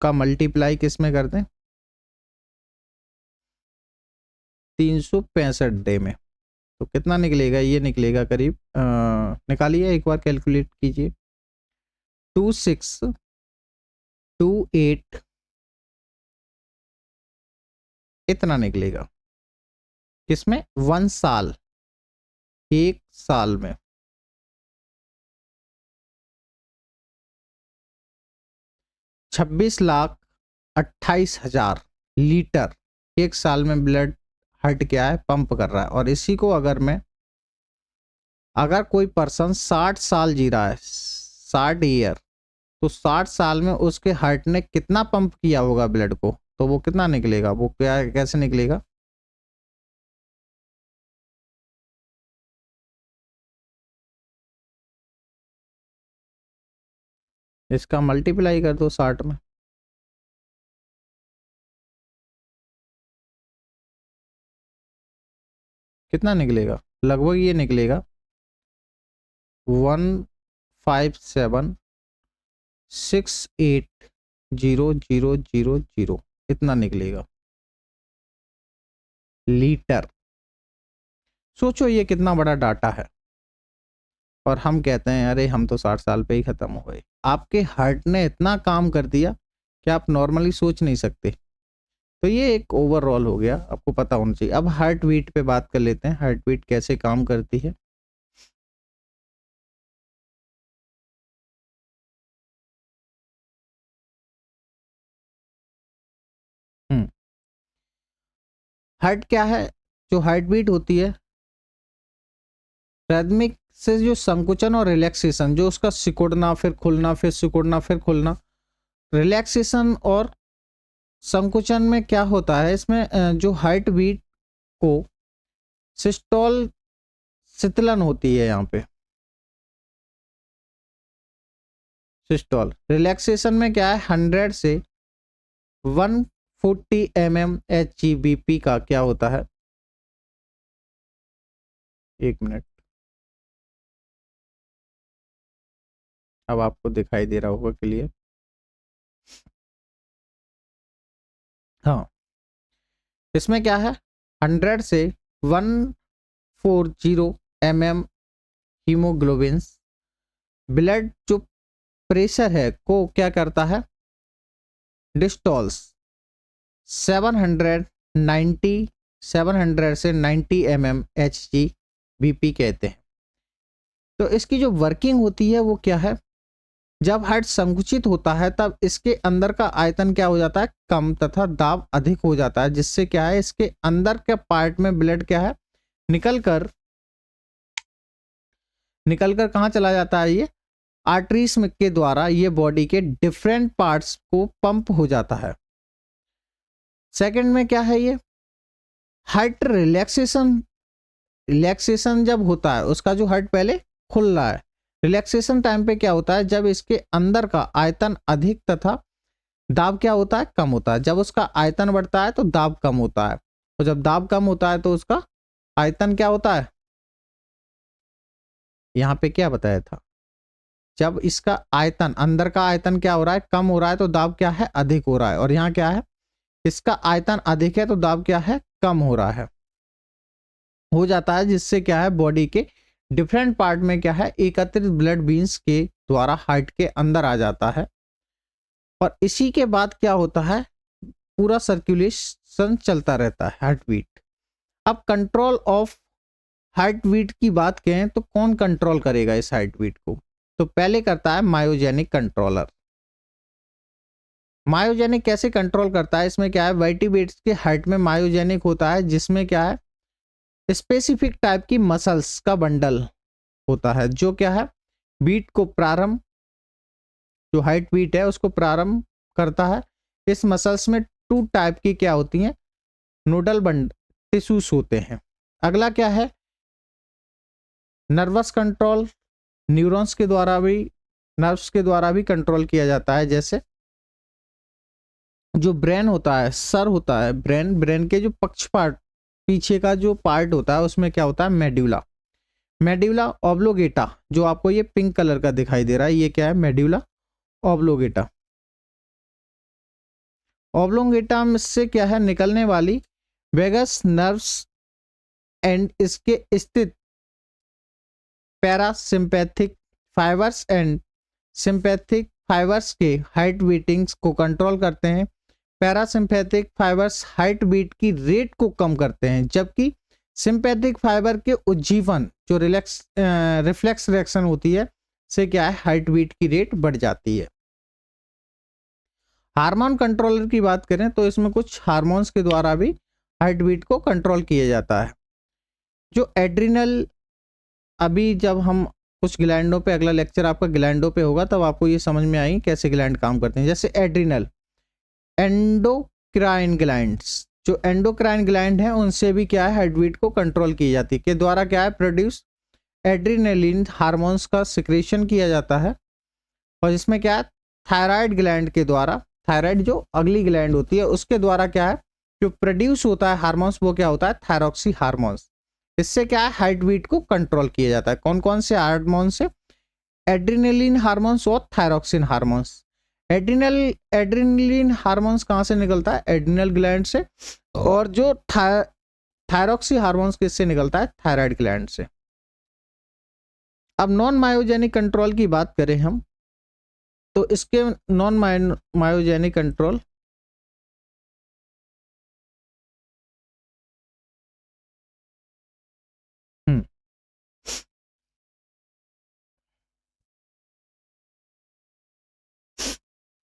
का मल्टीप्लाई किस में कर दें, 365 डे में, तो कितना निकलेगा, ये निकलेगा करीब निकालिए एक बार, कैलकुलेट कीजिए, 2628 इतना निकलेगा। किसमें, 1 साल, 1 साल में। छब्बीस लाख 28,000 लीटर 1 साल में ब्लड हार्ट क्या है, पंप कर रहा है। और इसी को अगर कोई पर्सन 60 साल जी रहा है, 60 ईयर, तो 60 साल में उसके हार्ट ने कितना पंप किया होगा ब्लड को, तो वो कितना निकलेगा, वो क्या, कैसे निकलेगा, इसका मल्टीप्लाई कर दो 60 में, कितना निकलेगा, लगभग ये निकलेगा 157680000 इतना निकलेगा लीटर। सोचो ये कितना बड़ा डाटा है, और हम कहते हैं अरे हम तो 60 साल पे ही खत्म हो गए। आपके हार्ट ने इतना काम कर दिया कि आप नॉर्मली सोच नहीं सकते। तो ये एक ओवरऑल हो गया, आपको पता होना चाहिए। अब हार्ट बीट पे बात कर लेते हैं, हार्ट बीट कैसे काम करती है। हार्ट क्या है, जो हार्ट बीट होती है, प्राथमिक से जो संकुचन और रिलैक्सेशन, जो उसका सिकुड़ना फिर खुलना फिर सिकुड़ना फिर खुलना, रिलैक्सेशन और संकुचन में क्या होता है, इसमें जो हार्ट बीट को सिस्टोल शीतलन होती है, यहाँ पे सिस्टोल। रिलैक्सेशन में क्या है, 100 से 140 mmHg/bp का क्या होता है, 1 मिनट, अब आपको दिखाई दे रहा होगा क्लियर। हाँ, इसमें क्या है, 100 से 140 mm हीमोग्लोबिन ब्लड जो प्रेशर है को क्या करता है, डिस्टॉल्स 700 से 90 mmHg/bp कहते हैं। तो इसकी जो वर्किंग होती है वो क्या है, जब हार्ट संकुचित होता है तब इसके अंदर का आयतन क्या हो जाता है, कम, तथा दाब अधिक हो जाता है, जिससे क्या है, इसके अंदर के पार्ट में ब्लड क्या है, निकलकर कहाँ चला जाता है, ये आर्टरीज के द्वारा ये बॉडी के डिफरेंट पार्ट्स को पंप हो जाता है। सेकंड में क्या है, ये हार्ट रिलैक्सेशन जब होता है, उसका जो हार्ट पहले खुल रहा है, रिलैक्सेशन टाइम पे क्या होता है, जब इसके अंदर का आयतन अधिक तथा दाब क्या होता है, कम होता है। जब उसका आयतन बढ़ता है तो दाब कम होता है, और जब दाब कम होता है तो उसका आयतन क्या होता है, यहाँ पे क्या बताया था, जब इसका आयतन, अंदर का आयतन क्या हो रहा है, कम हो रहा है, तो दाब क्या है, अधिक हो रहा है। और यहाँ क्या है, इसका आयतन अधिक है तो दाब क्या है, कम हो रहा है, हो जाता है, जिससे क्या है बॉडी के डिफरेंट पार्ट में क्या है एकत्रित ब्लड बीन्स के द्वारा हार्ट के अंदर आ जाता है। और इसी के बाद क्या होता है, पूरा सर्कुलेशन चलता रहता है, हार्ट बीट। अब कंट्रोल ऑफ हार्ट बीट की बात करें तो कौन कंट्रोल करेगा इस हार्ट बीट को, तो पहले करता है मायोजेनिक कंट्रोलर। मायोजेनिक कैसे कंट्रोल करता है, इसमें क्या है, वर्टिब्रेट्स के हार्ट में मायोजेनिक होता है, जिसमें क्या है स्पेसिफिक टाइप की मसल्स का बंडल होता है, जो क्या है बीट को प्रारंभ, जो हार्ट बीट है उसको प्रारंभ करता है। इस मसल्स में 2 टाइप की क्या होती हैं, नोडल बंड टिश्यूज होते हैं। अगला क्या है, नर्वस कंट्रोल, न्यूरॉन्स के द्वारा भी, नर्व्स के द्वारा भी कंट्रोल किया जाता है। जैसे जो ब्रेन होता है, सर होता है, ब्रेन के जो पक्ष पार्ट, पीछे का जो पार्ट होता है उसमें क्या होता है, मेड्यूला, मेड्यूला ऑब्लोगेटा, जो आपको ये पिंक कलर का दिखाई दे रहा है, ये क्या है, मेड्यूला ऑब्लोगेटा। ऑब्लोगेटा से क्या है निकलने वाली वेगस नर्व्स एंड इसके स्थित parasympathetic fibres and sympathetic fibres के हार्ट बीटिंग्स को कंट्रोल करते हैं। पैरासिम्पैथिक फाइबर्स हार्ट बीट की रेट को कम करते हैं, जबकि सिंपैथिक फाइबर के उज्जीवन, जो रिफ्लेक्स रिएक्शन होती है, से क्या है हार्ट बीट की रेट बढ़ जाती है। हार्मोन कंट्रोलर की बात करें तो इसमें कुछ हार्मोन्स के द्वारा भी हार्ट बीट को कंट्रोल किया जाता है। जो एड्रिनल, अभी जब हम कुछ ग्लैंडों पे, अगला लेक्चर आपका ग्लैंडों पे होगा, तब आपको ये समझ में आएगी कैसे ग्लैंड काम करते हैं। जैसे एड्रिनल, एंडोक्राइन ग्लैंड्स, जो एंडोक्राइन ग्लैंड हैं उनसे भी क्या है हार्ट बीट को कंट्रोल की जाती है, के द्वारा क्या है प्रोड्यूस एड्रिनलिन हार्मोन्स का सिक्रेशन किया जाता है। और इसमें क्या है थायराइड ग्लैंड के द्वारा, थायराइड जो अगली ग्लैंड होती है उसके द्वारा क्या है जो प्रोड्यूस होता है हार्मोन्स, वो क्या होता है थायरॉक्सी हार्मोन्स। इससे क्या है हार्ट बीट को कंट्रोल किया जाता है। कौन कौन से हार्मोन से, एड्रिनलिन हार्मोन्स और थायरॉक्सिन हार्मोन्स। एड्रिनलिन हार्मोन्स कहाँ से निकलता है, एड्रिनल ग्लैंड से, और जो थायरॉक्सी हार्मोन्स किससे निकलता है, थायराइड ग्लैंड से। अब नॉन मायोजेनिक कंट्रोल की बात करें हम, तो इसके non myogenic control,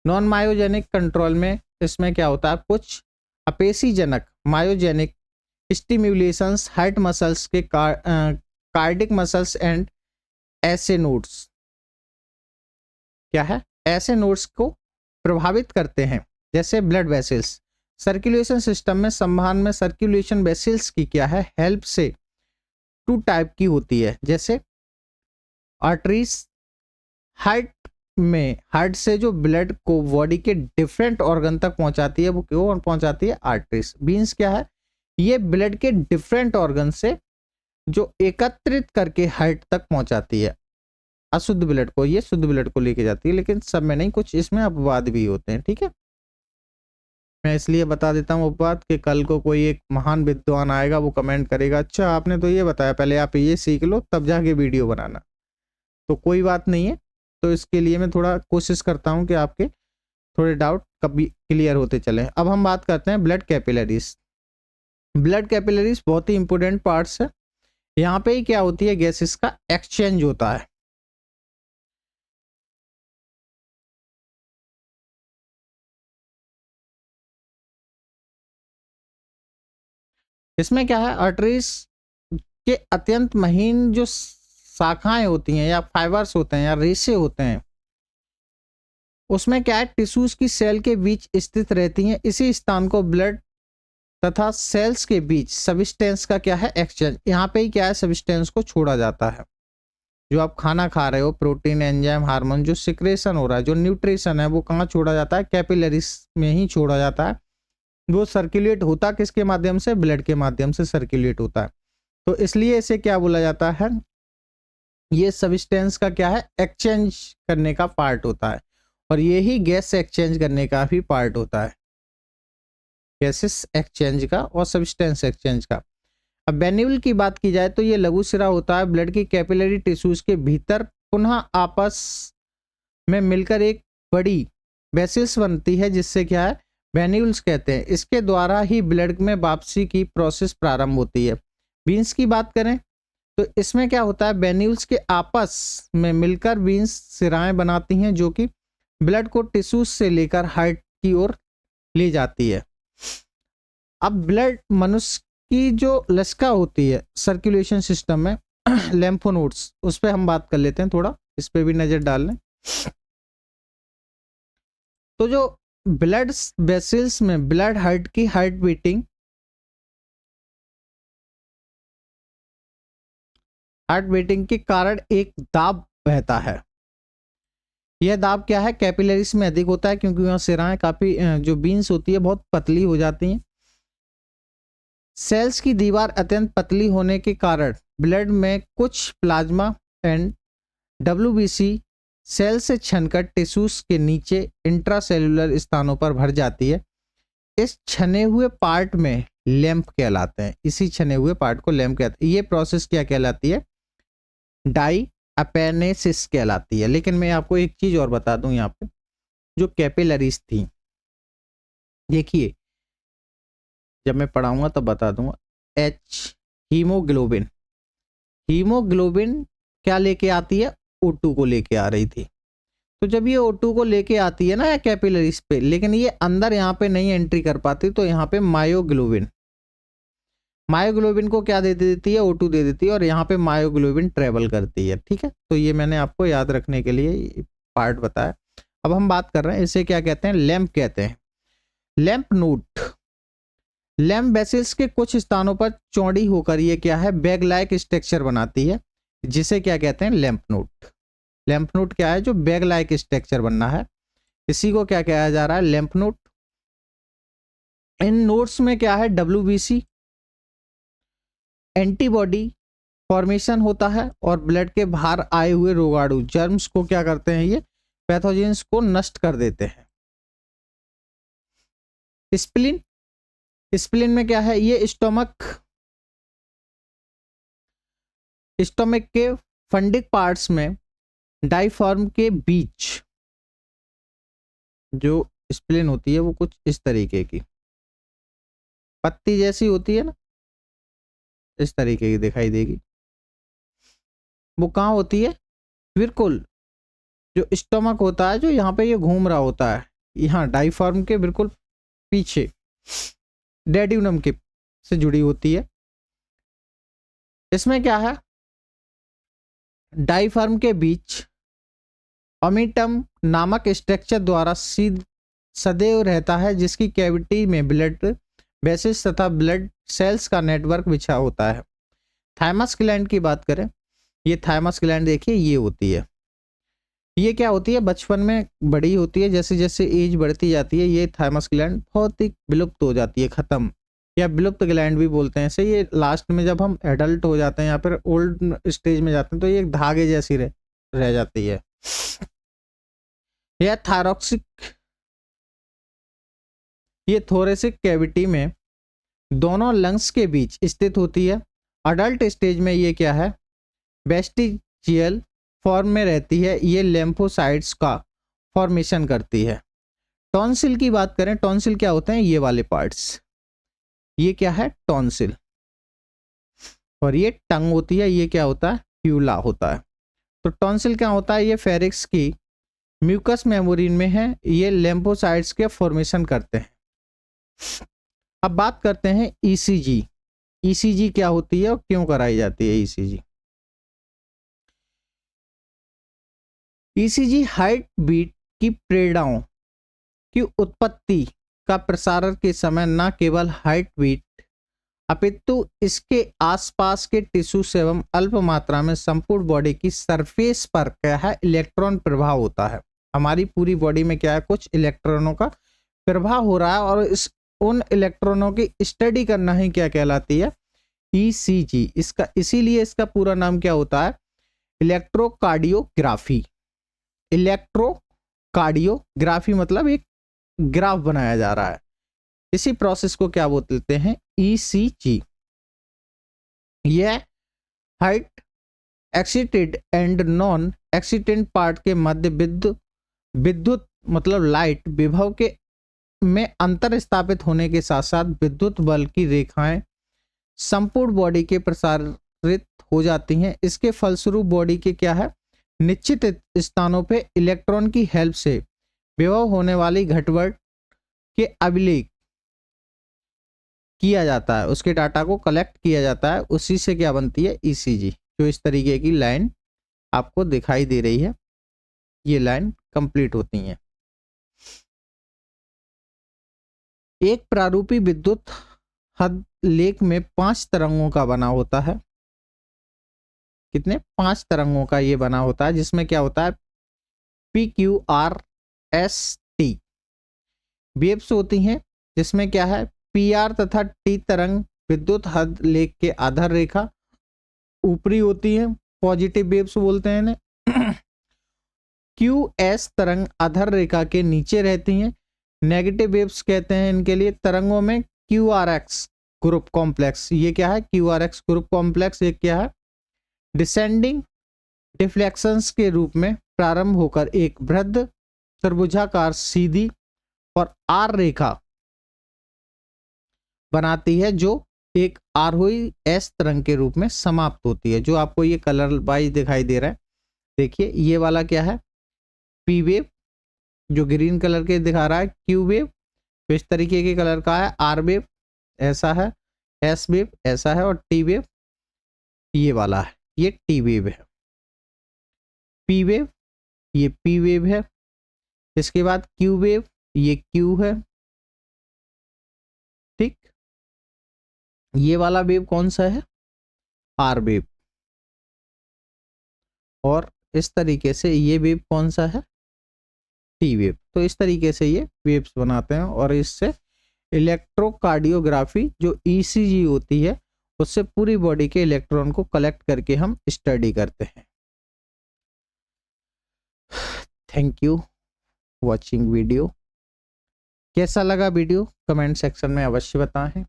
non myogenic control में इसमें क्या होता है, कुछ अपेसीजनक मायोजेनिक स्टिम्युलेशंस हार्ट मसल्स के कार्डिक मसल्स एंड ऐसे नोड्स, क्या है ऐसे नोड्स को प्रभावित करते हैं। जैसे ब्लड वेसल्स, सर्कुलेशन सिस्टम में संवहन में सर्कुलेशन वेसल्स की क्या है हेल्प से 2 टाइप की होती है। जैसे आर्टरीज, हार्ट में, हार्ट से जो ब्लड को बॉडी के डिफरेंट ऑर्गन तक पहुंचाती है, वो क्यों पहुंचाती है, आर्टरीज। बीन्स क्या है, ये ब्लड के डिफरेंट ऑर्गन से जो एकत्रित करके हार्ट तक पहुंचाती है अशुद्ध ब्लड को, ये शुद्ध ब्लड को लेके जाती है, लेकिन सब में नहीं, कुछ इसमें अपवाद भी होते हैं। ठीक है, मैं इसलिए बता देता हूँ अपवाद कि कल को कोई एक महान विद्वान आएगा, वो कमेंट करेगा अच्छा आपने तो ये बताया, पहले आप ये सीख लो तब जाके वीडियो बनाना। तो कोई बात नहीं है, तो इसके लिए मैं थोड़ा कोशिश करता हूँ कि आपके थोड़े डाउट कभी क्लियर होते चले। अब हम बात करते हैं ब्लड कैपिलरीज। ब्लड कैपिलरीज बहुत ही इंपॉर्टेंट पार्ट्स है। यहाँ पे ही क्या होती है, गैसेस का एक्सचेंज होता है। इसमें क्या है, आर्टरीज के अत्यंत महीन जो शाखाएं होती हैं या फाइबर्स होते हैं या रेशे होते हैं, उसमें क्या है टिश्यूज की सेल के बीच स्थित रहती हैं। इसी स्थान को ब्लड तथा सेल्स के बीच सब्सटेंस का क्या है एक्सचेंज, यहाँ पे ही क्या है सब्सटेंस को छोड़ा जाता है। जो आप खाना खा रहे हो, प्रोटीन, एंजाइम, हार्मोन, जो सिक्रेशन हो रहा है, जो न्यूट्रिशन है, वो कहाँ छोड़ा जाता है, कैपिलरीज में ही छोड़ा जाता है। वो सर्कुलेट होता किसके माध्यम से, ब्लड के माध्यम से सर्कुलेट होता है। तो इसलिए इसे क्या बोला जाता है, ये सब्सटेंस का क्या है, एक्सचेंज करने का पार्ट होता है, और ये ही गैस एक्सचेंज करने का भी पार्ट होता है, गैसेस एक्सचेंज का और सब्सटेंस एक्सचेंज का। अब वेन्यूल की बात की जाए तो ये लघु सिरा होता है ब्लड की कैपिलरी टिश्यूज के भीतर पुनः आपस में मिलकर एक बड़ी वेसल्स बनती है, जिससे क्या है, वेन्यूल्स कहते हैं। इसके द्वारा ही ब्लड में वापसी की प्रोसेस प्रारंभ होती है। बीन्स की बात करें तो इसमें क्या होता है, वेन्यूल्स के आपस में मिलकर बीन्स सिराएं बनाती हैं, जो कि ब्लड को टिश्यूज से लेकर हार्ट की ओर ले जाती है। अब ब्लड मनुष्य की जो लसिका होती है सर्कुलेशन सिस्टम में, लैम्फोनोड्स, उस पर हम बात कर लेते हैं, थोड़ा इस पे भी नजर डाल लें। तो जो ब्लड वेसल्स में ब्लड हार्ट की हार्ट बीटिंग के कारण एक दाब बहता है। यह दाब क्या है, कैपिलरीज में अधिक होता है, क्योंकि वहां सिराएं काफी जो बीन्स होती है बहुत पतली हो जाती हैं। सेल्स की दीवार अत्यंत पतली होने के कारण ब्लड में कुछ प्लाज्मा एंड WBC सेल से छनकर टिश्यूज के नीचे इंट्रासेल्युलर स्थानों पर भर जाती है। इस छने हुए पार्ट में लैंप कहलाते हैं, इसी छने हुए पार्ट को लैंप कहते हैं। ये प्रोसेस क्या कहलाती है, डाई अपेनेसिस कहलाती है। लेकिन मैं आपको एक चीज और बता दूं, यहाँ पे जो कैपिलरीज थी, देखिए जब मैं पढ़ाऊंगा तब बता दूंगा। हीमोग्लोबिन क्या लेके आती है, O2 को लेके आ रही थी। तो जब ये O2 को लेके आती है ना कैपिलरीज पे, लेकिन ये अंदर यहाँ पे नहीं एंट्री कर पाती, तो यहाँ पे मायोग्लोबिन को क्या दे देती है, O2 दे देती है, और यहाँ पे मायोग्लोबिन ट्रेवल करती है। ठीक है, तो ये मैंने आपको याद रखने के लिए पार्ट बताया। अब हम बात कर रहे हैं इसे क्या कहते हैं, लैंप कहते हैं। लैंप नोड, लैंप वेसल्स के कुछ स्थानों पर चौड़ी होकर ये क्या है, बैग लाइक स्ट्रक्चर बनाती है, जिसे क्या कहते हैं, लैंप नोड। लैंप नोड क्या है, जो बैग लाइक स्ट्रक्चर बनना है, इसी को क्या कहा जा रहा है, लैंप नोड। इन नोड्स में क्या है, WBC एंटीबॉडी फॉर्मेशन होता है, और ब्लड के बाहर आए हुए रोगाणु जर्म्स को क्या करते हैं, ये पैथोजेंस को नष्ट कर देते हैं। स्प्लीन में क्या है, ये स्टोमक के फंडिक पार्ट्स में डाइफॉर्म के बीच जो स्प्लीन होती है वो कुछ इस तरीके की पत्ती जैसी होती है ना, इस तरीके की दिखाई देगी। वो कहाँ होती है, बिल्कुल जो स्टोमक होता है, जो यहाँ पे ये घूम रहा होता है, यहाँ डाइफॉर्म के बिल्कुल पीछे डेड्यूनम के से जुड़ी होती है। इसमें क्या है, डाइफॉर्म के बीच ओमिटम नामक स्ट्रक्चर द्वारा सदैव रहता है, जिसकी कैविटी में ब्लड वेसल्स तथा ब्लड सेल्स का नेटवर्क बिछा होता है। थाइमस ग्लैंड की बात करें, ये थाइमस ग्लैंड देखिए, ये होती है, ये क्या होती है, बचपन में बड़ी होती है, जैसे जैसे एज बढ़ती जाती है ये थाइमस ग्लैंड बहुत ही विलुप्त हो जाती है, खत्म, या विलुप्त ग्लैंड भी बोलते हैं इसे। ये लास्ट में जब हम एडल्ट हो जाते हैं या फिर ओल्ड स्टेज में जाते हैं तो ये एक धागे जैसी रह जाती है। यह ये थोरेसिक कैविटी में दोनों लंग्स के बीच स्थित होती है। अडल्ट स्टेज में ये क्या है, वेस्टिजियल फॉर्म में रहती है, ये लिम्फोसाइट्स का फॉर्मेशन करती है। टॉन्सिल की बात करें, टॉन्सिल क्या होते हैं, ये वाले पार्ट्स, ये क्या है, टॉन्सिल, और ये टंग होती है, ये क्या होता है, प्यूला होता है। तो टॉन्सिल क्या होता है, ये फेरिक्स की म्यूकस मेम्ब्रेन में है, ये लिम्फोसाइट्स के फॉर्मेशन करते हैं। अब बात करते हैं ECG। ECG क्या होती है और क्यों कराई जाती है ECG? ECG हार्ट बीट की प्रेरणाओं की उत्पत्ति का प्रसारण के समय न केवल हार्ट बीट अपितु इसके आसपास के टिश्यूज एवं अल्प मात्रा में संपूर्ण बॉडी की सरफेस पर क्या है, इलेक्ट्रॉन प्रभाव होता है। हमारी पूरी बॉडी में क्या है, कुछ इलेक्ट्रॉनों का प्रभाव हो रहा है, और उन इलेक्ट्रॉनों की स्टडी करना ही क्या कहलाती है, ECG, इसका इसीलिए इसका पूरा नाम क्या होता है, इलेक्ट्रोकार्डियोग्राफी। इलेक्ट्रोकार्डियोग्राफी मतलब एक ग्राफ बनाया जा रहा है, इसी प्रोसेस को क्या बोलते हैं, ECG। यह height excited and non excitant part के मध्य विद्युत मतलब लाइट विभव के में अंतर स्थापित होने के साथ साथ विद्युत बल की रेखाएं संपूर्ण बॉडी के प्रसारित हो जाती हैं। इसके फलस्वरूप बॉडी के क्या है, निश्चित स्थानों पे इलेक्ट्रॉन की हेल्प से विभव होने वाली घटवट के अभिलेख किया जाता है, उसके डाटा को कलेक्ट किया जाता है, उसी से क्या बनती है, ECG। जो इस तरीके की लाइन आपको दिखाई दे रही है, ये लाइन कंप्लीट होती है। एक प्रारूपी विद्युत हद लेख में 5 तरंगों का बना होता है। कितने, 5 तरंगों का ये बना होता है, जिसमें क्या होता है, PQRST वेव्स होती हैं, जिसमें क्या है, PR तथा T तरंग विद्युत हद लेख के आधार रेखा ऊपरी होती है, पॉजिटिव वेव्स बोलते हैं इन्हें। QS तरंग आधार रेखा के नीचे रहती हैं, नेगेटिव वेव्स कहते हैं इनके लिए। तरंगों में QRX ग्रुप कॉम्प्लेक्स, ये क्या है, QRX ग्रुप कॉम्प्लेक्स, ये क्या है, डिसेंडिंग डिफ्लेक्शंस के रूप में प्रारंभ होकर एक वृहद त्रिभुजाकार सीधी और R रेखा बनाती है, जो एक आरोही S तरंग के रूप में समाप्त होती है। जो आपको ये कलर वाइज दिखाई दे रहा है, देखिए ये वाला क्या है, P वेव जो ग्रीन कलर के दिखा रहा है, Q वेव तो इस तरीके के कलर का है, R वेव ऐसा है, S वेव ऐसा है, और T वेव ये वाला है, ये T वेव है। P वेव ये P वेव है, इसके बाद Q वेव ये Q है, ठीक। ये वाला वेव कौन सा है, R वेव, और इस तरीके से ये वेव कौन सा है, T वेव। तो इस तरीके से ये वेव्स बनाते हैं, और इससे इलेक्ट्रोकार्डियोग्राफी जो ECG होती है, उससे पूरी बॉडी के इलेक्ट्रॉन को कलेक्ट करके हम स्टडी करते हैं। Thank you watching video. कैसा लगा वीडियो कमेंट सेक्शन में अवश्य बताएं,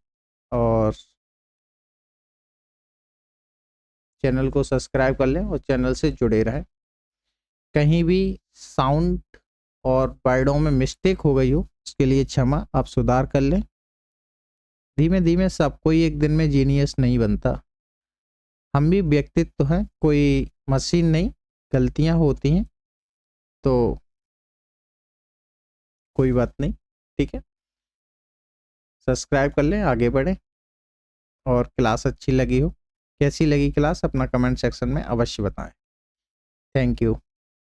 और चैनल को सब्सक्राइब कर लें और चैनल से जुड़े रहें। कहीं भी साउंड और वर्डों में मिस्टेक हो गई हो, उसके लिए क्षमा, आप सुधार कर लें। धीमे धीमे सब कोई एक दिन में जीनियस नहीं बनता, हम भी व्यक्तित्व हैं, कोई मशीन नहीं, गलतियां होती हैं, तो कोई बात नहीं, ठीक है। सब्सक्राइब कर लें, आगे बढ़ें, और क्लास अच्छी लगी हो, कैसी लगी क्लास, अपना कमेंट सेक्शन में अवश्य बताएं। Thank you.